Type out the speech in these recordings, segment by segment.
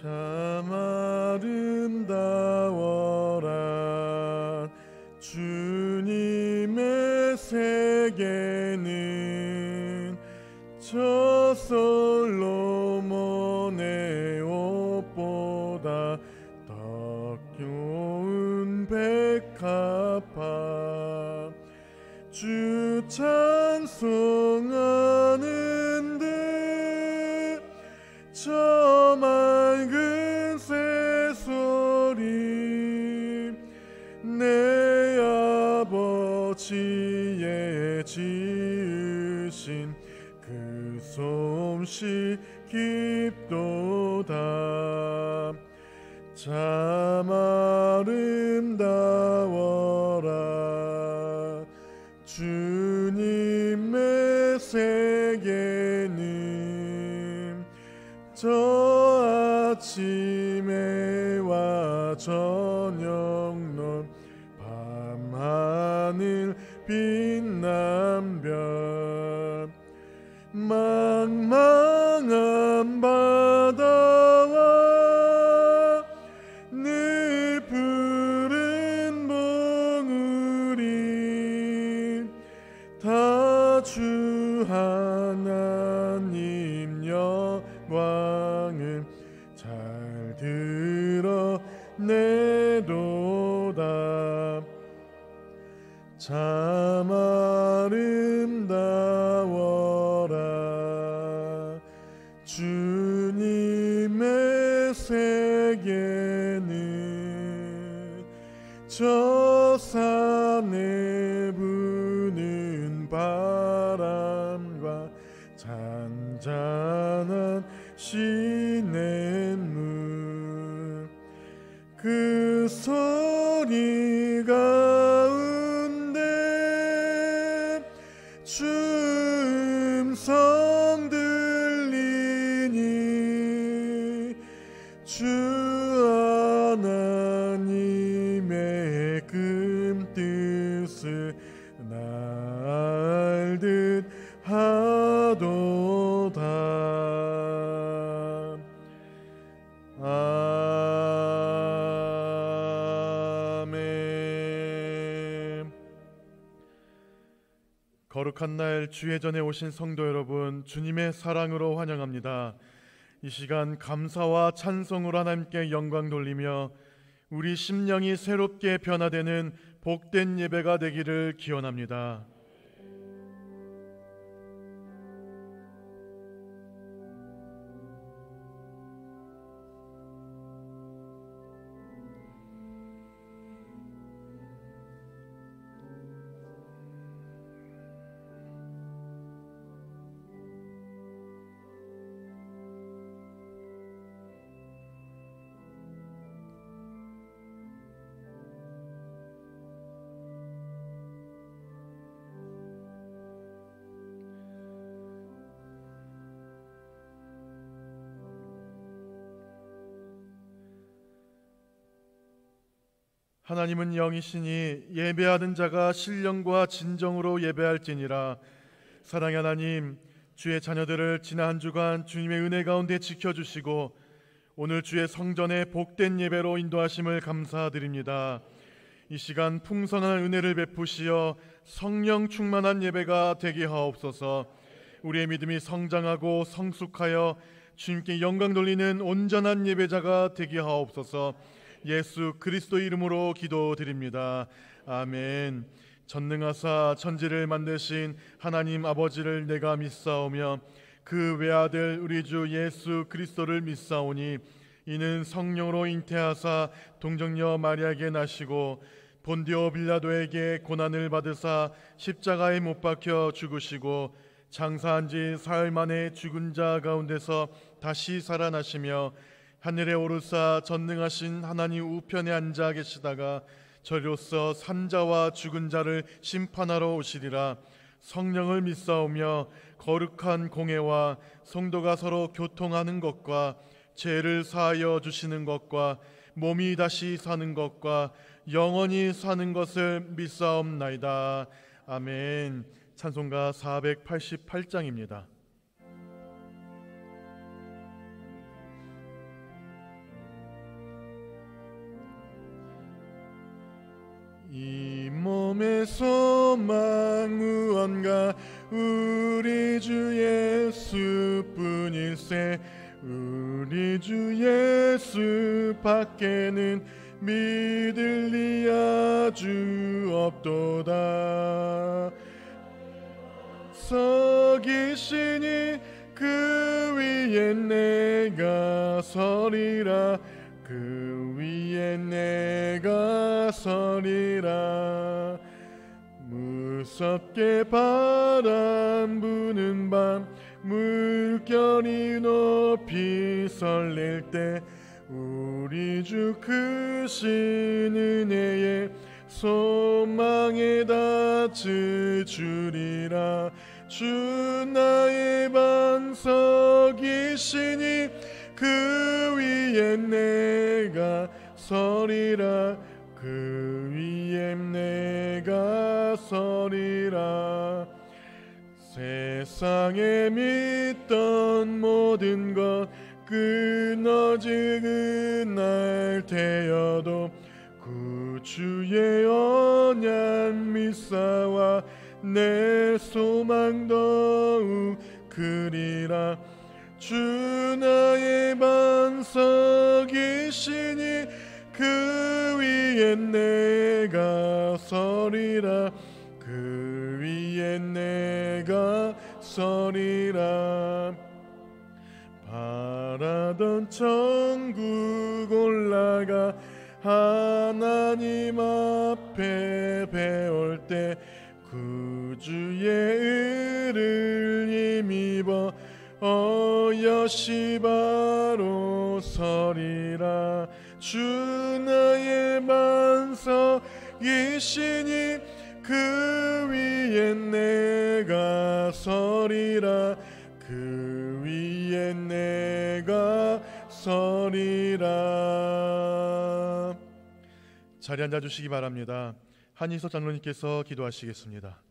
참 아름다워라. 주님의 세계는 저 솔로몬의 옷보다 더 좋은 백합화. 주 찬송하는 듯 저 맑은 새소리, 내 아버지의 지으신 그 솜씨 깊도다. 참 아름다워라. 주님의 세계는 저 아침에와 저녁론 밤하늘 빛난 별, 망망한 바다와 늘 푸른 봉우리, 다 주 하나님 영광을 잘 드러내도다. 참 아름다워라. 주님의 세계는 저 산에 부는 바람과 잔잔한 시냇물, 그 소리 가운데 주 음성 들리니 주 하나님의 금 뜻을 알듯 하도다. 아멘. 거룩한 날 주의 전에 오신 성도 여러분, 주님의 사랑으로 환영합니다. 이 시간 감사와 찬송으로 하나님께 영광 돌리며 우리 심령이 새롭게 변화되는 복된 예배가 되기를 기원합니다. 하나님은 영이시니 예배하는 자가 신령과 진정으로 예배할지니라. 사랑의 하나님, 주의 자녀들을 지난 한 주간 주님의 은혜 가운데 지켜주시고 오늘 주의 성전에 복된 예배로 인도하심을 감사드립니다. 이 시간 풍성한 은혜를 베푸시어 성령 충만한 예배가 되게 하옵소서. 우리의 믿음이 성장하고 성숙하여 주님께 영광 돌리는 온전한 예배자가 되게 하옵소서. 예수 그리스도 이름으로 기도드립니다. 아멘. 전능하사 천지를 만드신 하나님 아버지를 내가 믿사오며 그 외아들 우리 주 예수 그리스도를 믿사오니 이는 성령으로 잉태하사 동정녀 마리아에게 나시고 본디오 빌라도에게 고난을 받으사 십자가에 못 박혀 죽으시고 장사한 지 사흘 만에 죽은 자 가운데서 다시 살아나시며 하늘에 오르사 전능하신 하나님 우편에 앉아 계시다가 저리로서 산자와 죽은 자를 심판하러 오시리라. 성령을 믿사오며 거룩한 공회와 성도가 서로 교통하는 것과 죄를 사하여 주시는 것과 몸이 다시 사는 것과 영원히 사는 것을 믿사옵나이다. 아멘. 찬송가 488장입니다. 이 몸의 소망 무언가 우리 주 예수뿐일세. 우리 주 예수 밖에는 믿을 리 아주 없도다. 서기시니 그 위에 내가 서리라. 그 위에 내가 서리라. 무섭게 바람 부는 밤 물결이 높이 설릴 때 우리 주 크신 은혜에 소망에 닿을 주리라. 주 나의 반석이시니 그 위에 내가 서리라. 그 위에 내가 서리라. 세상에 믿던 모든 것 끊어지는 날 되어도 구주의 언약 믿사와 내 소망 더욱 크리라. 주 나의 반석이시니 그 위에 내가 서리라. 그 위에 내가 서리라. 바라던 천국 올라가 하나님 앞에 배울 때 구주의 의를 힘입어 어여시 바로 서리라. 주 나의 반석이시니 그 위에 내가 서리라. 그 위에 내가 서리라. 자리 앉아주시기 바랍니다. 한희석 장로님께서 기도하시겠습니다.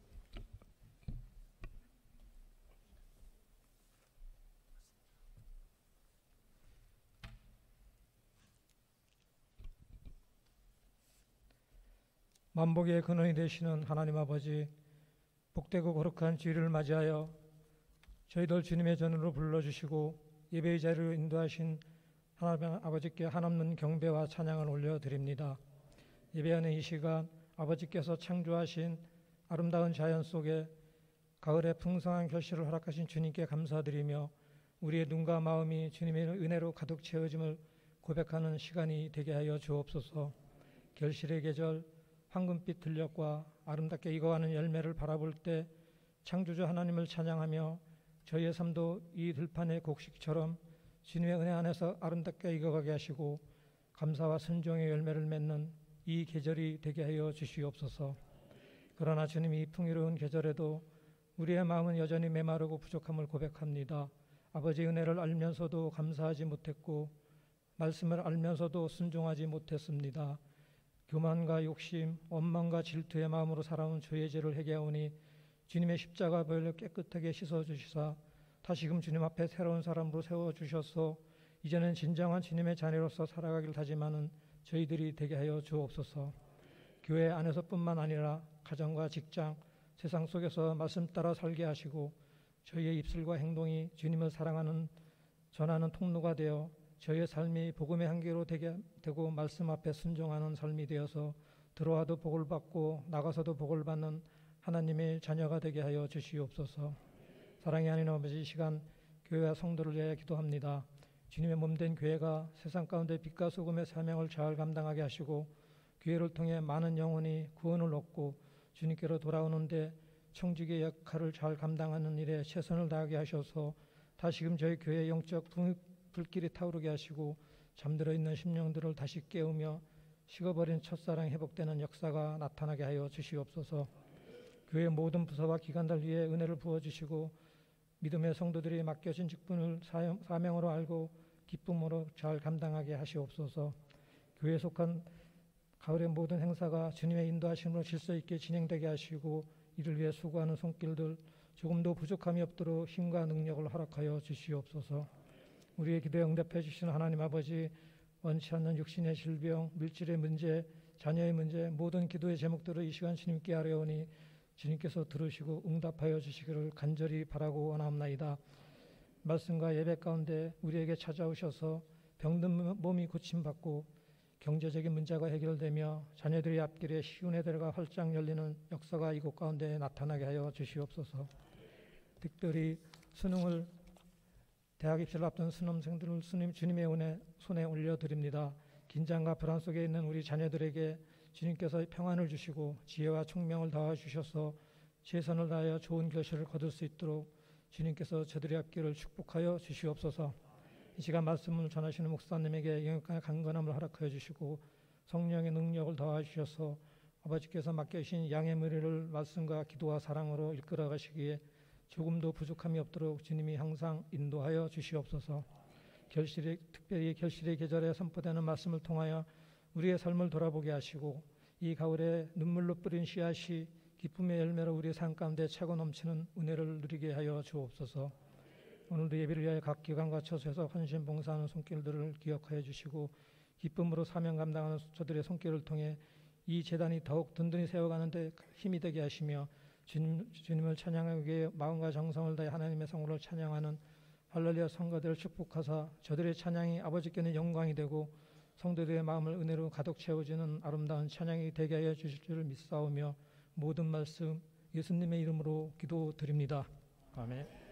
만복의 근원이 되시는 하나님 아버지, 복되고 거룩한 주일을 맞이하여 저희들 주님의 전으로 불러주시고 예배의 자리로 인도하신 하나님 아버지께 한없는 경배와 찬양을 올려드립니다. 예배하는 이 시간 아버지께서 창조하신 아름다운 자연 속에 가을의 풍성한 결실을 허락하신 주님께 감사드리며 우리의 눈과 마음이 주님의 은혜로 가득 채워짐을 고백하는 시간이 되게 하여 주옵소서. 결실의 계절, 황금빛 들녘과 아름답게 익어가는 열매를 바라볼 때 창조주 하나님을 찬양하며 저희의 삶도 이 들판의 곡식처럼 주님의 은혜 안에서 아름답게 익어가게 하시고 감사와 순종의 열매를 맺는 이 계절이 되게 하여 주시옵소서. 그러나 주님이 이 풍요로운 계절에도 우리의 마음은 여전히 메마르고 부족함을 고백합니다. 아버지의 은혜를 알면서도 감사하지 못했고 말씀을 알면서도 순종하지 못했습니다. 교만과 욕심, 원망과 질투의 마음으로 살아온 저의 죄를 회개하오니 주님의 십자가 보혈로 깨끗하게 씻어주시사 다시금 주님 앞에 새로운 사람으로 세워주셔서 이제는 진정한 주님의 자녀로서 살아가길 다짐하는 저희들이 되게 하여 주옵소서. 교회 안에서뿐만 아니라 가정과 직장, 세상 속에서 말씀 따라 살게 하시고 저희의 입술과 행동이 주님을 사랑하는 전하는 통로가 되어 저희의 삶이 복음의 한계로 되고 말씀 앞에 순종하는 삶이 되어서 들어와도 복을 받고 나가서도 복을 받는 하나님의 자녀가 되게 하여 주시옵소서. 사랑의 하나님 아버지, 이 시간 교회와 성도를 위해 기도합니다. 주님의 몸된 교회가 세상 가운데 빛과 소금의 사명을 잘 감당하게 하시고 교회를 통해 많은 영혼이 구원을 얻고 주님께로 돌아오는데 청지기의 역할을 잘 감당하는 일에 최선을 다하게 하셔서 다시금 저희 교회의 영적 불길이 타오르게 하시고 잠들어 있는 심령들을 다시 깨우며 식어버린 첫사랑이 회복되는 역사가 나타나게 하여 주시옵소서. 교회 모든 부서와 기관들 위에 은혜를 부어주시고 믿음의 성도들이 맡겨진 직분을 사명으로 알고 기쁨으로 잘 감당하게 하시옵소서. 교회에 속한 가을의 모든 행사가 주님의 인도하심으로 질서 있게 진행되게 하시고 이를 위해 수고하는 손길들 조금도 부족함이 없도록 힘과 능력을 허락하여 주시옵소서. 우리의 기도에 응답해 주시는 하나님 아버지, 원치 않는 육신의 질병, 물질의 문제, 자녀의 문제, 모든 기도의 제목들을 이 시간 주님께 아뢰오니 주님께서 들으시고 응답하여 주시기를 간절히 바라고 원하옵나이다. 말씀과 예배 가운데 우리에게 찾아오셔서 병든 몸이 고침받고 경제적인 문제가 해결되며 자녀들의 앞길에 쉬운 애들과 활짝 열리는 역사가 이곳 가운데 나타나게 하여 주시옵소서. 특별히 수능을 대학 입시를 앞둔 수험생들을 주님의 은혜 손에 올려드립니다. 긴장과 불안 속에 있는 우리 자녀들에게 주님께서 평안을 주시고 지혜와 총명을 더하 주셔서 최선을 다하여 좋은 결실을 거둘 수 있도록 주님께서 저들의 앞길을 축복하여 주시옵소서. 이 시간 말씀을 전하시는 목사님에게 영역과 강건함을 허락하여 주시고 성령의 능력을 더하 주셔서 아버지께서 맡겨주신 양의 머리를 말씀과 기도와 사랑으로 이끌어 가시기에 조금도 부족함이 없도록 주님이 항상 인도하여 주시옵소서. 특별히 결실의 계절에 선포되는 말씀을 통하여 우리의 삶을 돌아보게 하시고 이 가을에 눈물로 뿌린 씨앗이 기쁨의 열매로 우리의 삶 가운데 차고 넘치는 은혜를 누리게 하여 주옵소서. 오늘도 예배를 위하여 각 기관과 처소에서 헌신 봉사하는 손길들을 기억하여 주시고 기쁨으로 사명 감당하는 저들의 손길을 통해 이 재단이 더욱 든든히 세워가는 데 힘이 되게 하시며 주님을 찬양하기 위해 마음과 정성을 다해 하나님의 성으로 찬양하는 할렐루야 성가대를 축복하사 저들의 찬양이 아버지께는 영광이 되고 성도들의 마음을 은혜로 가득 채워주는 아름다운 찬양이 되게 하여 주실 줄을 믿사오며 모든 말씀 예수님의 이름으로 기도드립니다. 아멘.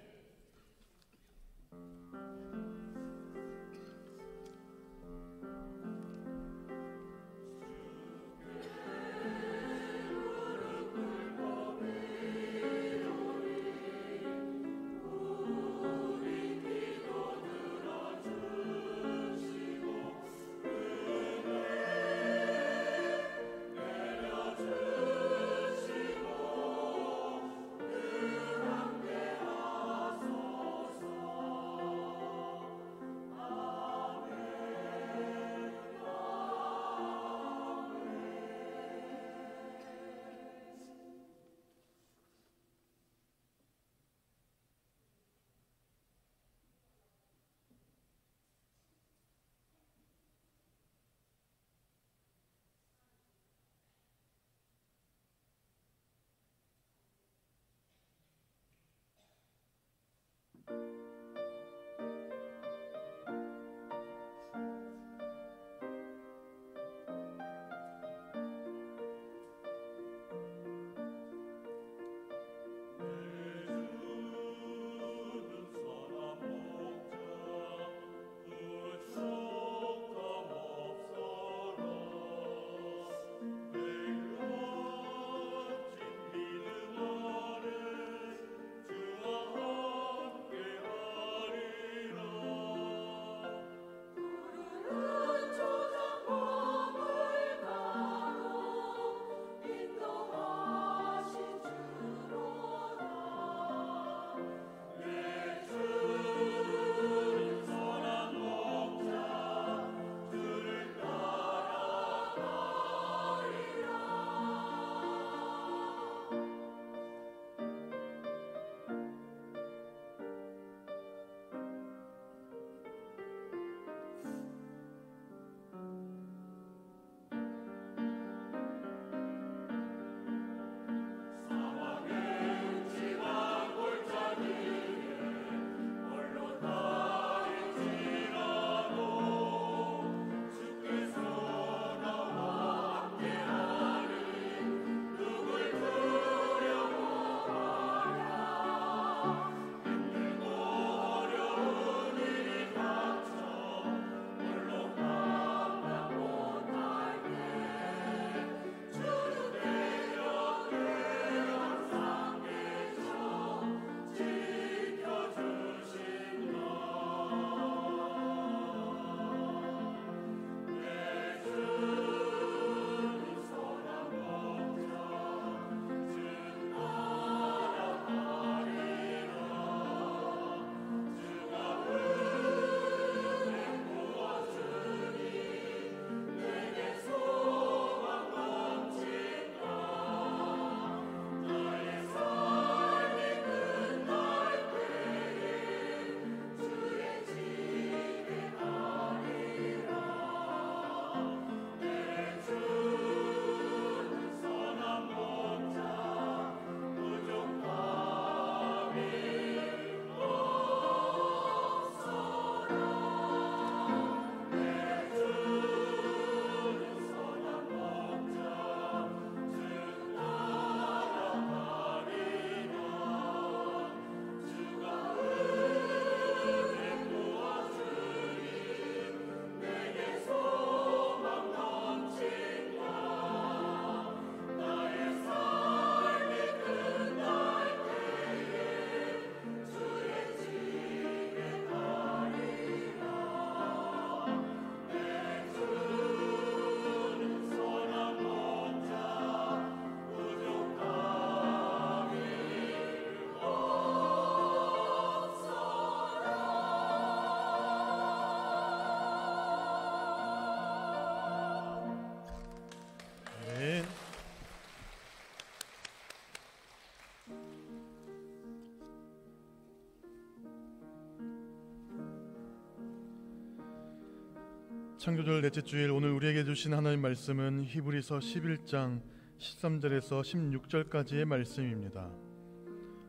창조절 넷째 주일 오늘 우리에게 주신 하나님 말씀은 히브리서 11장 13절에서 16절까지의 말씀입니다.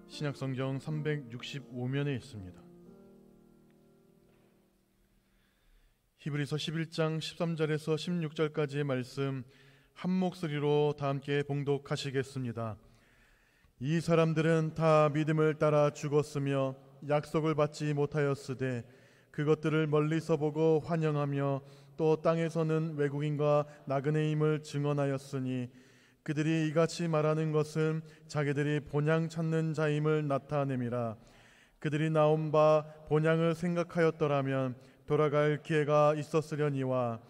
신약성경 365면에 있습니다. 히브리서 11장 13절에서 16절까지의 말씀 한 목소리로 다 함께 봉독하시겠습니다. 이 사람들은 다 믿음을 따라 죽었으며 약속을 받지 못하였으되 그것들을 멀리서 보고 환영하며 또 땅에서는 외국인과 나그네임을 증언하였으니 그들이 이같이 말하는 것은 자기들이 본향 찾는 자임을 나타냄이라. 그들이 나온 바 본향을 생각하였더라면 돌아갈 기회가 있었으려니와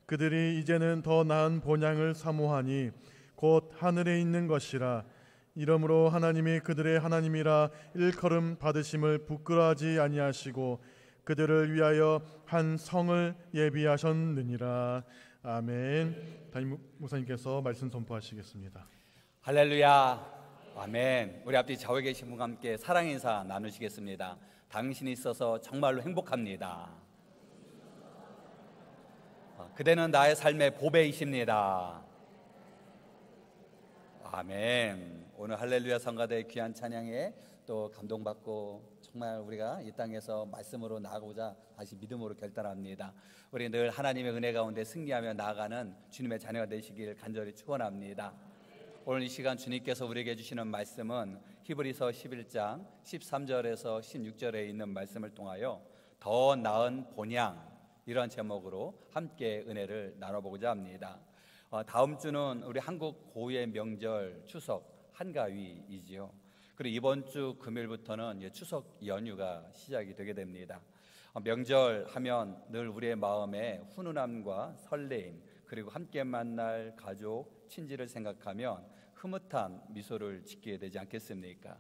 그들이 이제는 더 나은 본향을 사모하니 곧 하늘에 있는 것이라. 이러므로 하나님이 그들의 하나님이라 일컬음 받으심을 부끄러워하지 아니하시고 그들을 위하여 한 성을 예비하셨느니라. 아멘. 담임 목사님께서 말씀 선포하시겠습니다. 할렐루야. 아멘. 우리 앞뒤 좌우에 계신 분과 함께 사랑 인사 나누시겠습니다. 당신이 있어서 정말로 행복합니다. 그대는 나의 삶의 보배이십니다. 아멘. 오늘 할렐루야 성가대의 귀한 찬양에 또 감동받고 정말 우리가 이 땅에서 말씀으로 나아가고자 다시 믿음으로 결단합니다. 우리 늘 하나님의 은혜 가운데 승리하며 나아가는 주님의 자녀가 되시길 간절히 축원합니다. 오늘 이 시간 주님께서 우리에게 주시는 말씀은 히브리서 11장 13절에서 16절에 있는 말씀을 통하여 더 나은 본향, 이런 제목으로 함께 은혜를 나눠보고자 합니다. 다음 주는 우리 한국 고유의 명절 추석 한가위이지요. 그리고 이번 주 금요일부터는 추석 연휴가 시작이 되게 됩니다. 명절 하면 늘 우리의 마음에 훈훈함과 설레임, 그리고 함께 만날 가족, 친지를 생각하면 흐뭇한 미소를 짓게 되지 않겠습니까?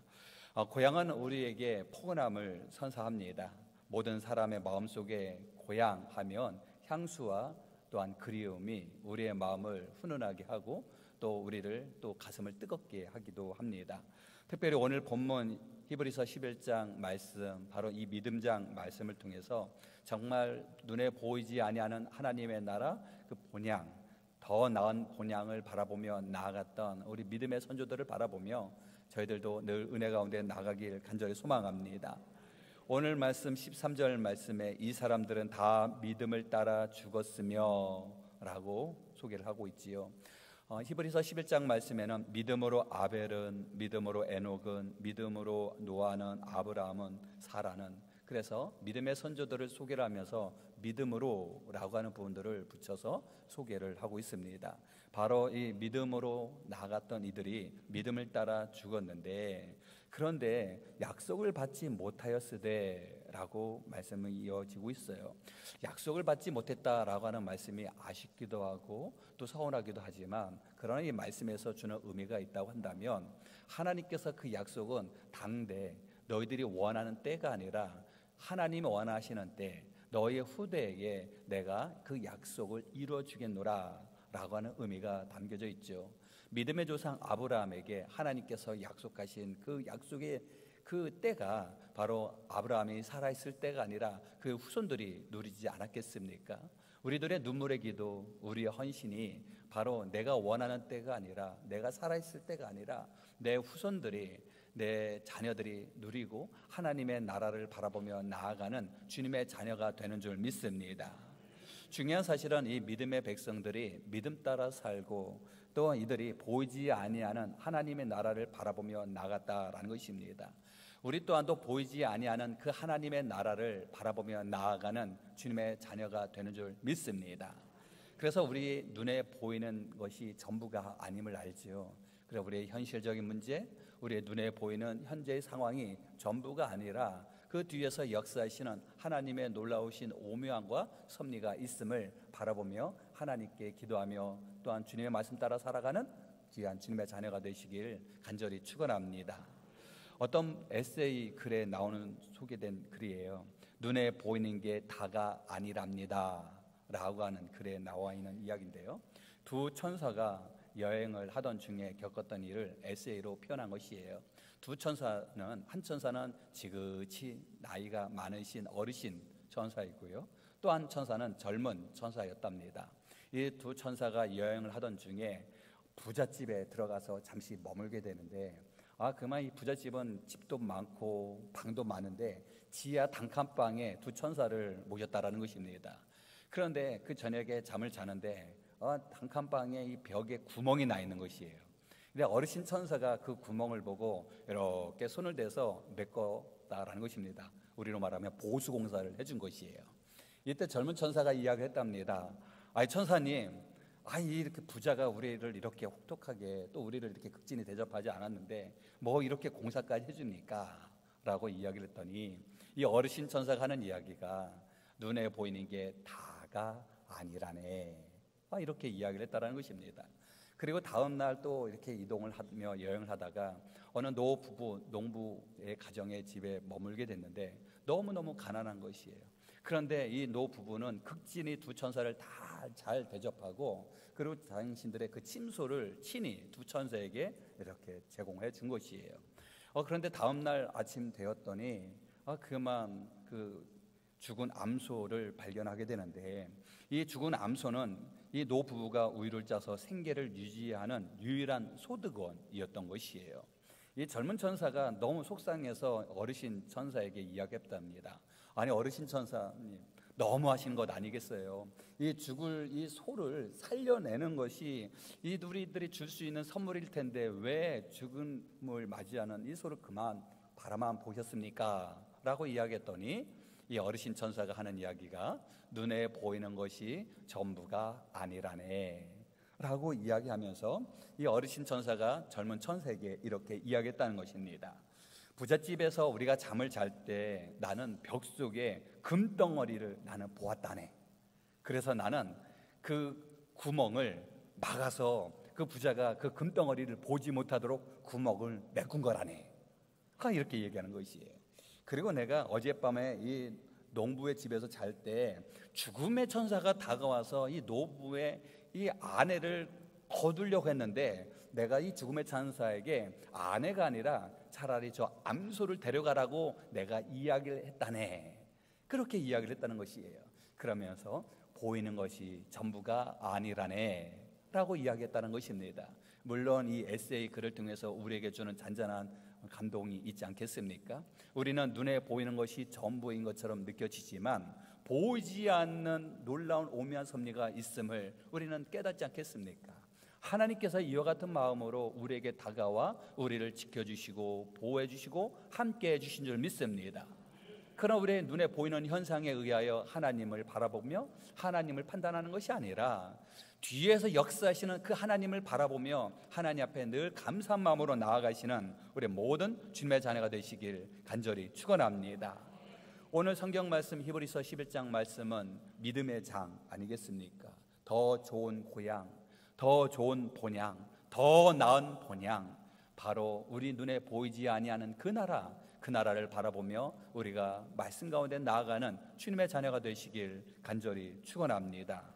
고향은 우리에게 포근함을 선사합니다. 모든 사람의 마음속에 고향하면 향수와 또한 그리움이 우리의 마음을 훈훈하게 하고 또 우리를 또 가슴을 뜨겁게 하기도 합니다. 특별히 오늘 본문 히브리서 11장 말씀, 바로 이 믿음장 말씀을 통해서 정말 눈에 보이지 아니하는 하나님의 나라 그 본향, 더 나은 본향을 바라보며 나아갔던 우리 믿음의 선조들을 바라보며 저희들도 늘 은혜 가운데 나가길 간절히 소망합니다. 오늘 말씀 13절 말씀에 이 사람들은 다 믿음을 따라 죽었으며 라고 소개를 하고 있지요. 히브리서 11장 말씀에는 믿음으로 아벨은, 믿음으로 에녹은, 믿음으로 노아는, 아브라함은, 사라는, 그래서 믿음의 선조들을 소개를 하면서 믿음으로 라고 하는 부분들을 붙여서 소개를 하고 있습니다. 바로 이 믿음으로 나아갔던 이들이 믿음을 따라 죽었는데, 그런데 약속을 받지 못하였으되 라고 말씀이 이어지고 있어요. 약속을 받지 못했다라고 하는 말씀이 아쉽기도 하고 또 서운하기도 하지만, 그러나 이 말씀에서 주는 의미가 있다고 한다면 하나님께서 그 약속은 당대 너희들이 원하는 때가 아니라 하나님이 원하시는 때 너희 후대에게 내가 그 약속을 이루어주겠노라 라고 하는 의미가 담겨져 있죠. 믿음의 조상 아브라함에게 하나님께서 약속하신 그 약속의 그 때가 바로 아브라함이 살아있을 때가 아니라 그 후손들이 누리지 않았겠습니까? 우리들의 눈물의 기도, 우리의 헌신이 바로 내가 원하는 때가 아니라, 내가 살아있을 때가 아니라 내 후손들이, 내 자녀들이 누리고 하나님의 나라를 바라보며 나아가는 주님의 자녀가 되는 줄 믿습니다. 중요한 사실은 이 믿음의 백성들이 믿음 따라 살고 또 이들이 보이지 아니하는 하나님의 나라를 바라보며 나갔다라는 것입니다. 우리 또한도 보이지 아니하는 그 하나님의 나라를 바라보며 나아가는 주님의 자녀가 되는 줄 믿습니다. 그래서 우리 눈에 보이는 것이 전부가 아님을 알지요. 그래서 우리의 현실적인 문제, 우리의 눈에 보이는 현재의 상황이 전부가 아니라 그 뒤에서 역사하시는 하나님의 놀라우신 오묘함과 섭리가 있음을 바라보며 하나님께 기도하며 또한 주님의 말씀 따라 살아가는 귀한 주님의 자녀가 되시길 간절히 축원합니다. 어떤 에세이 글에 나오는 소개된 글이에요. 눈에 보이는 게 다가 아니랍니다 라고 하는 글에 나와 있는 이야기인데요, 두 천사가 여행을 하던 중에 겪었던 일을 에세이로 표현한 것이에요. 두 천사는, 한 천사는 지긋이 나이가 많으신 어르신 천사이고요, 또 한 천사는 젊은 천사였답니다. 이 두 천사가 여행을 하던 중에 부잣집에 들어가서 잠시 머물게 되는데, 그만 이 부잣집은 집도 많고 방도 많은데 지하 단칸방에 두 천사를 모셨다라는 것입니다. 그런데 그 저녁에 잠을 자는데 단칸방에 이 벽에 구멍이 나 있는 것이에요. 근데 어르신 천사가 그 구멍을 보고 이렇게 손을 대서 메꿨다라는 것입니다. 우리로 말하면 보수공사를 해준 것이에요. 이때 젊은 천사가 이야기를 했답니다. 천사님, 이렇게 부자가 우리를 이렇게 혹독하게 또 우리를 이렇게 극진히 대접하지 않았는데 뭐 이렇게 공사까지 해줍니까? 라고 이야기를 했더니 이 어르신 천사가 하는 이야기가 눈에 보이는 게 다가 아니라네, 이렇게 이야기를 했다는 것입니다. 그리고 다음 날 또 이렇게 이동을 하며 여행을 하다가 어느 노부부, 농부의 가정의 집에 머물게 됐는데 너무너무 가난한 것이에요. 그런데 이 노부부는 극진히 두 천사를 다 잘 대접하고 그리고 당신들의 그 침소를 친히 두 천사에게 이렇게 제공해 준 것이에요. 그런데 다음 날 아침 되었더니 그만 그 죽은 암소를 발견하게 되는데, 이 죽은 암소는 이 노부부가 우유를 짜서 생계를 유지하는 유일한 소득원이었던 것이에요. 이 젊은 천사가 너무 속상해서 어르신 천사에게 이야기했답니다. 어르신 천사님, 너무 하시는 것 아니겠어요? 이 죽을 이 소를 살려내는 것이 이 우리들이 줄 수 있는 선물일 텐데 왜 죽음을 맞이하는 이 소를 그만 바라만 보셨습니까? 라고 이야기했더니 이 어르신 천사가 하는 이야기가 눈에 보이는 것이 전부가 아니라네 라고 이야기하면서 이 어르신 천사가 젊은 천사에게 이렇게 이야기했다는 것입니다. 부잣집에서 우리가 잠을 잘 때 나는 벽 속에 금덩어리를 나는 보았다네. 그래서 나는 그 구멍을 막아서 그 부자가 그 금덩어리를 보지 못하도록 구멍을 메꾼 거라네. 이렇게 얘기하는 것이에요. 그리고 내가 어젯밤에 이 농부의 집에서 잘 때 죽음의 천사가 다가와서 이 노부의 이 아내를 거두려고 했는데 내가 이 죽음의 천사에게 아내가 아니라 차라리 저 암소를 데려가라고 내가 이야기를 했다네. 그렇게 이야기를 했다는 것이에요. 그러면서 보이는 것이 전부가 아니라네 라고 이야기했다는 것입니다. 물론 이 에세이 글을 통해서 우리에게 주는 잔잔한 감동이 있지 않겠습니까? 우리는 눈에 보이는 것이 전부인 것처럼 느껴지지만 보이지 않는 놀라운 오묘한 섭리가 있음을 우리는 깨닫지 않겠습니까? 하나님께서 이와 같은 마음으로 우리에게 다가와 우리를 지켜주시고 보호해주시고 함께해 주신 줄 믿습니다. 그러나 우리의 눈에 보이는 현상에 의하여 하나님을 바라보며 하나님을 판단하는 것이 아니라 뒤에서 역사하시는 그 하나님을 바라보며 하나님 앞에 늘 감사한 마음으로 나아가시는 우리 모든 주님의 자녀가 되시길 간절히 축원합니다. 오늘 성경 말씀 히브리서 11장 말씀은 믿음의 장 아니겠습니까? 더 좋은 고향, 더 좋은 본향, 더 나은 본향, 바로 우리 눈에 보이지 아니하는 그 나라를 바라보며 우리가 말씀 가운데 나아가는 주님의 자녀가 되시길 간절히 축원합니다.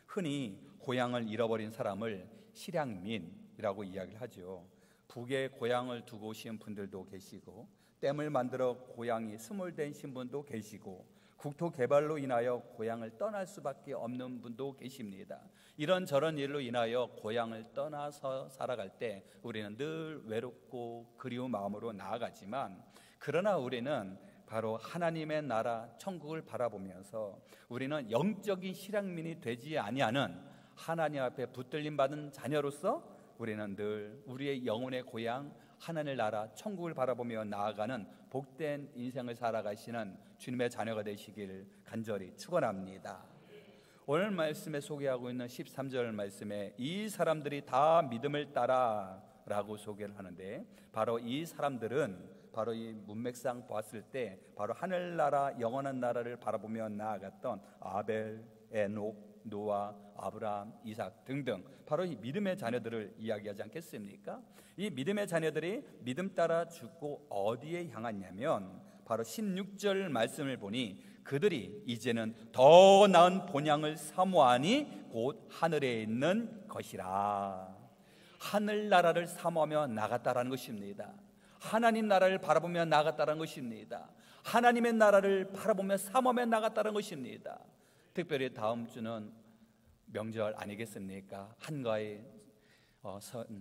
흔히 고향을 잃어버린 사람을 실향민이라고 이야기를 하죠. 북에 고향을 두고 오신 분들도 계시고 댐을 만들어 고향이 스몰된 신분도 계시고 국토 개발로 인하여 고향을 떠날 수밖에 없는 분도 계십니다. 이런저런 일로 인하여 고향을 떠나서 살아갈 때 우리는 늘 외롭고 그리운 마음으로 나아가지만, 그러나 우리는 바로 하나님의 나라 천국을 바라보면서 우리는 영적인 실향민이 되지 아니하는 하나님 앞에 붙들림 받은 자녀로서 우리는 늘 우리의 영혼의 고향 하나님의 나라 천국을 바라보며 나아가는 복된 인생을 살아가시는 주님의 자녀가 되시길 간절히 축원합니다. 오늘 말씀에 소개하고 있는 13절 말씀에 이 사람들이 다 믿음을 따라 라고 소개를 하는데, 바로 이 사람들은 바로 이 문맥상 보았을 때 바로 하늘나라 영원한 나라를 바라보며 나아갔던 아벨, 에녹, 노아, 아브라함, 이삭 등등 바로 이 믿음의 자녀들을 이야기하지 않겠습니까? 이 믿음의 자녀들이 믿음 따라 죽고 어디에 향하냐면 바로 16절 말씀을 보니 그들이 이제는 더 나은 본향을 사모하니 곧 하늘에 있는 것이라. 하늘나라를 사모하며 나갔다라는 것입니다. 하나님 나라를 바라보며 나갔다는 것입니다. 하나님의 나라를 바라보며 삼엄에 나갔다는 것입니다. 특별히 다음 주는 명절 아니겠습니까? 한가위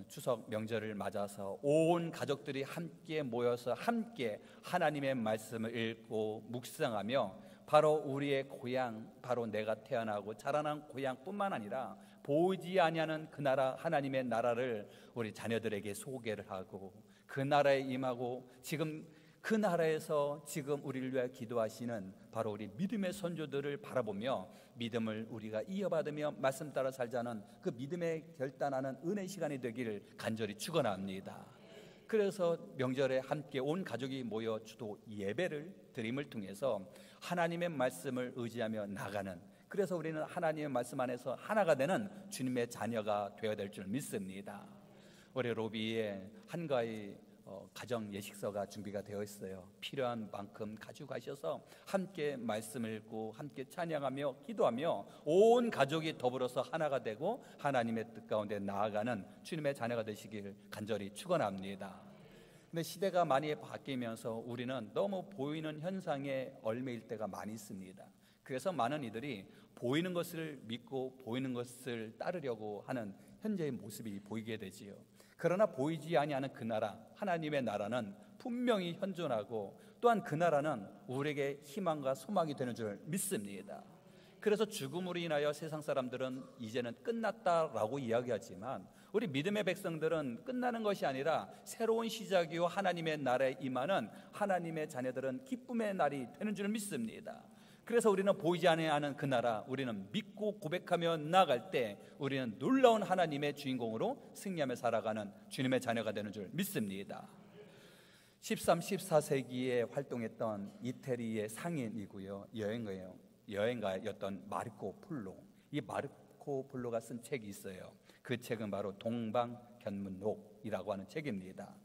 추석 명절을 맞아서 온 가족들이 함께 모여서 함께 하나님의 말씀을 읽고 묵상하며 바로 우리의 고향, 바로 내가 태어나고 자라난 고향뿐만 아니라 보이지 아니하는 그 나라, 하나님의 나라를 우리 자녀들에게 소개를 하고 그 나라에 임하고 지금 그 나라에서 지금 우리를 위해 기도하시는 바로 우리 믿음의 선조들을 바라보며 믿음을 우리가 이어받으며 말씀 따라 살자는 그 믿음에 결단하는 은혜 시간이 되기를 간절히 축원합니다. 그래서 명절에 함께 온 가족이 모여 주도 예배를 드림을 통해서 하나님의 말씀을 의지하며 나가는, 그래서 우리는 하나님의 말씀 안에서 하나가 되는 주님의 자녀가 되어야 될 줄 믿습니다. 우리 로비에 한가위 가정 예식서가 준비가 되어 있어요. 필요한 만큼 가져가셔서 함께 말씀을 읽고 함께 찬양하며 기도하며 온 가족이 더불어서 하나가 되고 하나님의 뜻 가운데 나아가는 주님의 자녀가 되시길 간절히 축원합니다. 근데 시대가 많이 바뀌면서 우리는 너무 보이는 현상에 얽매일 때가 많이 있습니다. 그래서 많은 이들이 보이는 것을 믿고 보이는 것을 따르려고 하는 현재의 모습이 보이게 되지요. 그러나 보이지 아니하는 그 나라, 하나님의 나라는 분명히 현존하고 또한 그 나라는 우리에게 희망과 소망이 되는 줄 믿습니다. 그래서 죽음으로 인하여 세상 사람들은 이제는 끝났다라고 이야기하지만 우리 믿음의 백성들은 끝나는 것이 아니라 새로운 시작이요 하나님의 나라에 임하는 하나님의 자녀들은 기쁨의 날이 되는 줄 믿습니다. 그래서 우리는 보이지 아니하는 그 나라, 우리는 믿고 고백하며 나아갈 때 우리는 놀라운 하나님의 주인공으로 승리하며 살아가는 주님의 자녀가 되는 줄 믿습니다. 13, 14세기에 활동했던 이태리의 상인이고요, 여행가였던 마르코 폴로. 이 마르코 폴로가 쓴 책이 있어요. 그 책은 바로 동방견문록이라고 하는 책입니다.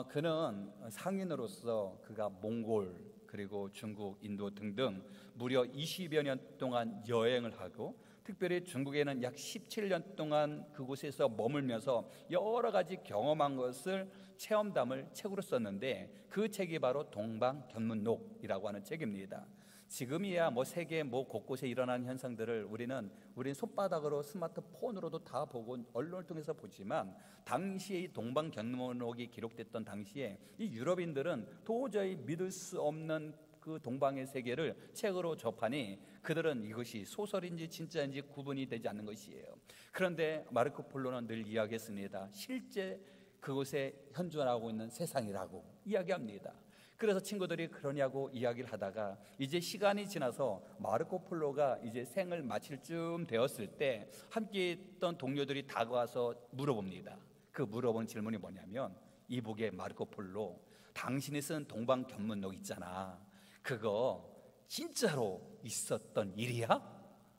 그는 상인으로서 그가 몽골 그리고 중국, 인도 등등 무려 20여 년 동안 여행을 하고 특별히 중국에는 약 17년 동안 그곳에서 머물면서 여러 가지 경험한 것을 체험담을 책으로 썼는데 그 책이 바로 동방견문록이라고 하는 책입니다. 지금이야 세계 곳곳에 일어나는 현상들을 우리는 손바닥으로 스마트폰으로도 다 보고 언론을 통해서 보지만 당시에 이 동방견문록이 기록됐던 당시에 이 유럽인들은 도저히 믿을 수 없는 그 동방의 세계를 책으로 접하니 그들은 이것이 소설인지 진짜인지 구분이 되지 않는 것이에요. 그런데 마르코 폴로는 늘 이야기했습니다. 실제 그곳에 현존하고 있는 세상이라고 이야기합니다. 그래서 친구들이 그러냐고 이야기를 하다가 이제 시간이 지나서 마르코 폴로가 이제 생을 마칠 쯤 되었을 때 함께 있던 동료들이 다가와서 물어봅니다. 그 물어본 질문이 뭐냐면, 이북의 마르코 폴로, 당신이 쓴 동방견문록 있잖아, 그거 진짜로 있었던 일이야?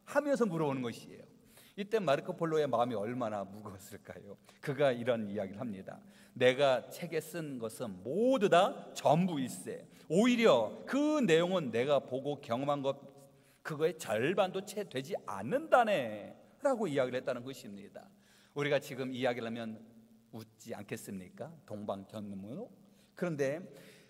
하면서 물어보는 것이에요. 이때 마르코 폴로의 마음이 얼마나 무거웠을까요? 그가 이런 이야기를 합니다. 내가 책에 쓴 것은 모두 다 전부 일세, 오히려 그 내용은 내가 보고 경험한 것 그거의 절반도 채 되지 않는다네 라고 이야기를 했다는 것입니다. 우리가 지금 이야기를 하면 웃지 않겠습니까? 동방견문록. 그런데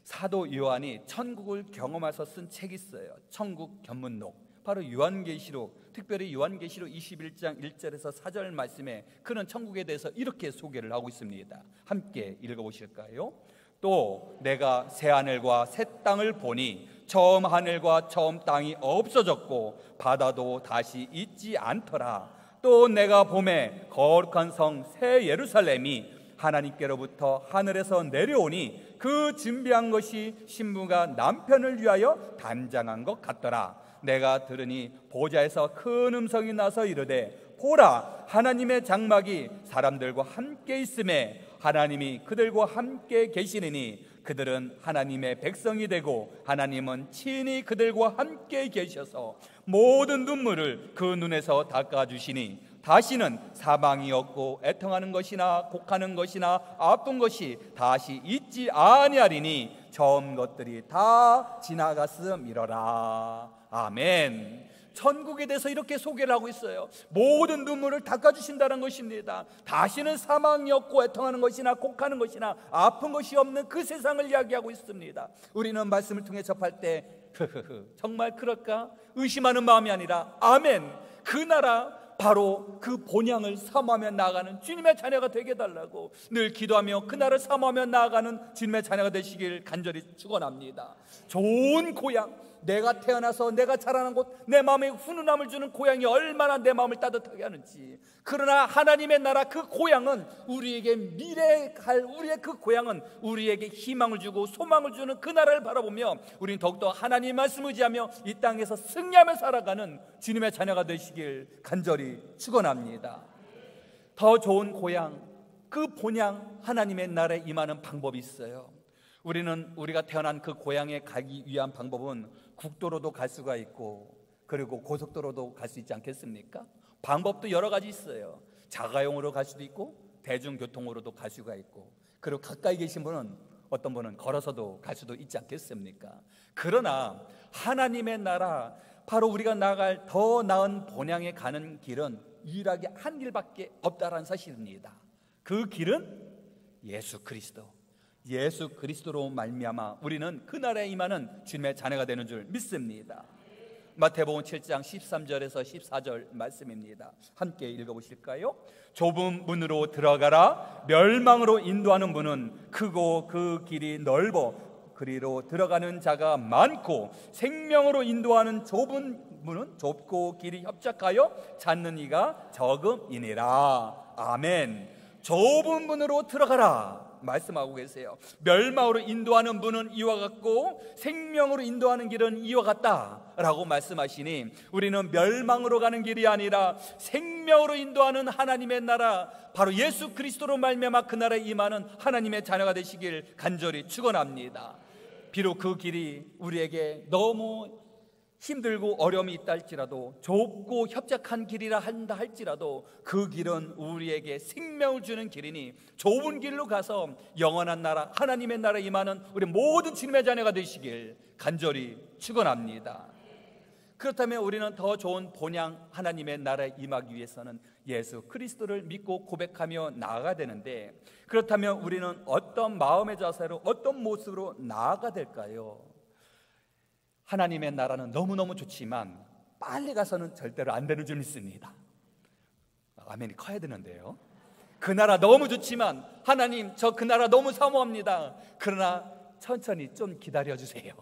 사도 요한이 천국을 경험해서 쓴 책이 있어요. 천국견문록. 바로 요한계시록, 특별히 요한계시록 21장 1절에서 4절 말씀에 그는 천국에 대해서 이렇게 소개를 하고 있습니다. 함께 읽어보실까요? 또 내가 새 하늘과 새 땅을 보니 처음 하늘과 처음 땅이 없어졌고 바다도 다시 있지 않더라. 또 내가 보매 거룩한 성 새 예루살렘이 하나님께로부터 하늘에서 내려오니 그 준비한 것이 신부가 남편을 위하여 단장한 것 같더라. 내가 들으니 보좌에서 큰 음성이 나서 이르되, 보라, 하나님의 장막이 사람들과 함께 있음에 하나님이 그들과 함께 계시느니 그들은 하나님의 백성이 되고 하나님은 친히 그들과 함께 계셔서 모든 눈물을 그 눈에서 닦아주시니 다시는 사망이 없고 애통하는 것이나 곡하는 것이나 아픈 것이 다시 있지 아니하리니 처음 것들이 다 지나갔음이로라. 아멘. 천국에 대해서 이렇게 소개를 하고 있어요. 모든 눈물을 닦아주신다는 것입니다. 다시는 사망이 없고 애통하는 것이나 곡하는 것이나 아픈 것이 없는 그 세상을 이야기하고 있습니다. 우리는 말씀을 통해 접할 때 정말 그럴까 의심하는 마음이 아니라 아멘, 그 나라 바로 그 본향을 사모하며 나아가는 주님의 자녀가 되게 해달라고 늘 기도하며 그 나라를 사모하며 나아가는 주님의 자녀가 되시길 간절히 축원합니다. 좋은 고향, 내가 태어나서 내가 자라난 곳, 내 마음에 훈훈함을 주는 고향이 얼마나 내 마음을 따뜻하게 하는지. 그러나 하나님의 나라 그 고향은 우리에게 미래에 갈 우리의 그 고향은 우리에게 희망을 주고 소망을 주는 그 나라를 바라보며 우리는 더욱더 하나님의 말씀을 의지하며 이 땅에서 승리하며 살아가는 주님의 자녀가 되시길 간절히 축원합니다. 더 좋은 고향, 그 본향 하나님의 나라에 임하는 방법이 있어요. 우리가 태어난 그 고향에 가기 위한 방법은 국도로도 갈 수가 있고 그리고 고속도로도 갈 수 있지 않겠습니까? 방법도 여러 가지 있어요. 자가용으로 갈 수도 있고 대중교통으로도 갈 수가 있고 그리고 가까이 계신 분은 어떤 분은 걸어서도 갈 수도 있지 않겠습니까? 그러나 하나님의 나라, 바로 우리가 나아갈 더 나은 본향에 가는 길은 유일하게 한 길밖에 없다라는 사실입니다. 그 길은 예수 그리스도, 예수 그리스도로 말미암아 우리는 그 나라에 임하는 주님의 자녀가 되는 줄 믿습니다. 마태복음 7장 13절에서 14절 말씀입니다. 함께 읽어보실까요? 좁은 문으로 들어가라. 멸망으로 인도하는 문은 크고 그 길이 넓어 그리로 들어가는 자가 많고 생명으로 인도하는 좁은 문은 좁고 길이 협착하여 찾는 이가 적음이니라. 아멘. 좁은 문으로 들어가라 말씀하고 계세요. 멸망으로 인도하는 문은 이와 같고 생명으로 인도하는 길은 이와 같다라고 말씀하시니 우리는 멸망으로 가는 길이 아니라 생명으로 인도하는 하나님의 나라, 바로 예수 그리스도로 말미암아 그 나라에 임하는 하나님의 자녀가 되시길 간절히 축원합니다. 비록 그 길이 우리에게 너무 힘들고 어려움이 있다 할지라도, 좁고 협착한 길이라 한다 할지라도 그 길은 우리에게 생명을 주는 길이니 좁은 길로 가서 영원한 나라, 하나님의 나라에 임하는 우리 모든 주님의 자녀가 되시길 간절히 축원합니다. 그렇다면 우리는 더 좋은 본향 하나님의 나라에 임하기 위해서는 예수 그리스도를 믿고 고백하며 나아가야 되는데, 그렇다면 우리는 어떤 마음의 자세로, 어떤 모습으로 나아가야 될까요? 하나님의 나라는 너무너무 좋지만 빨리 가서는 절대로 안 되는 줄 믿습니다. 아멘이 커야 되는데요. 그 나라 너무 좋지만 하나님, 저 그 나라 너무 사모합니다. 그러나 천천히 좀 기다려주세요.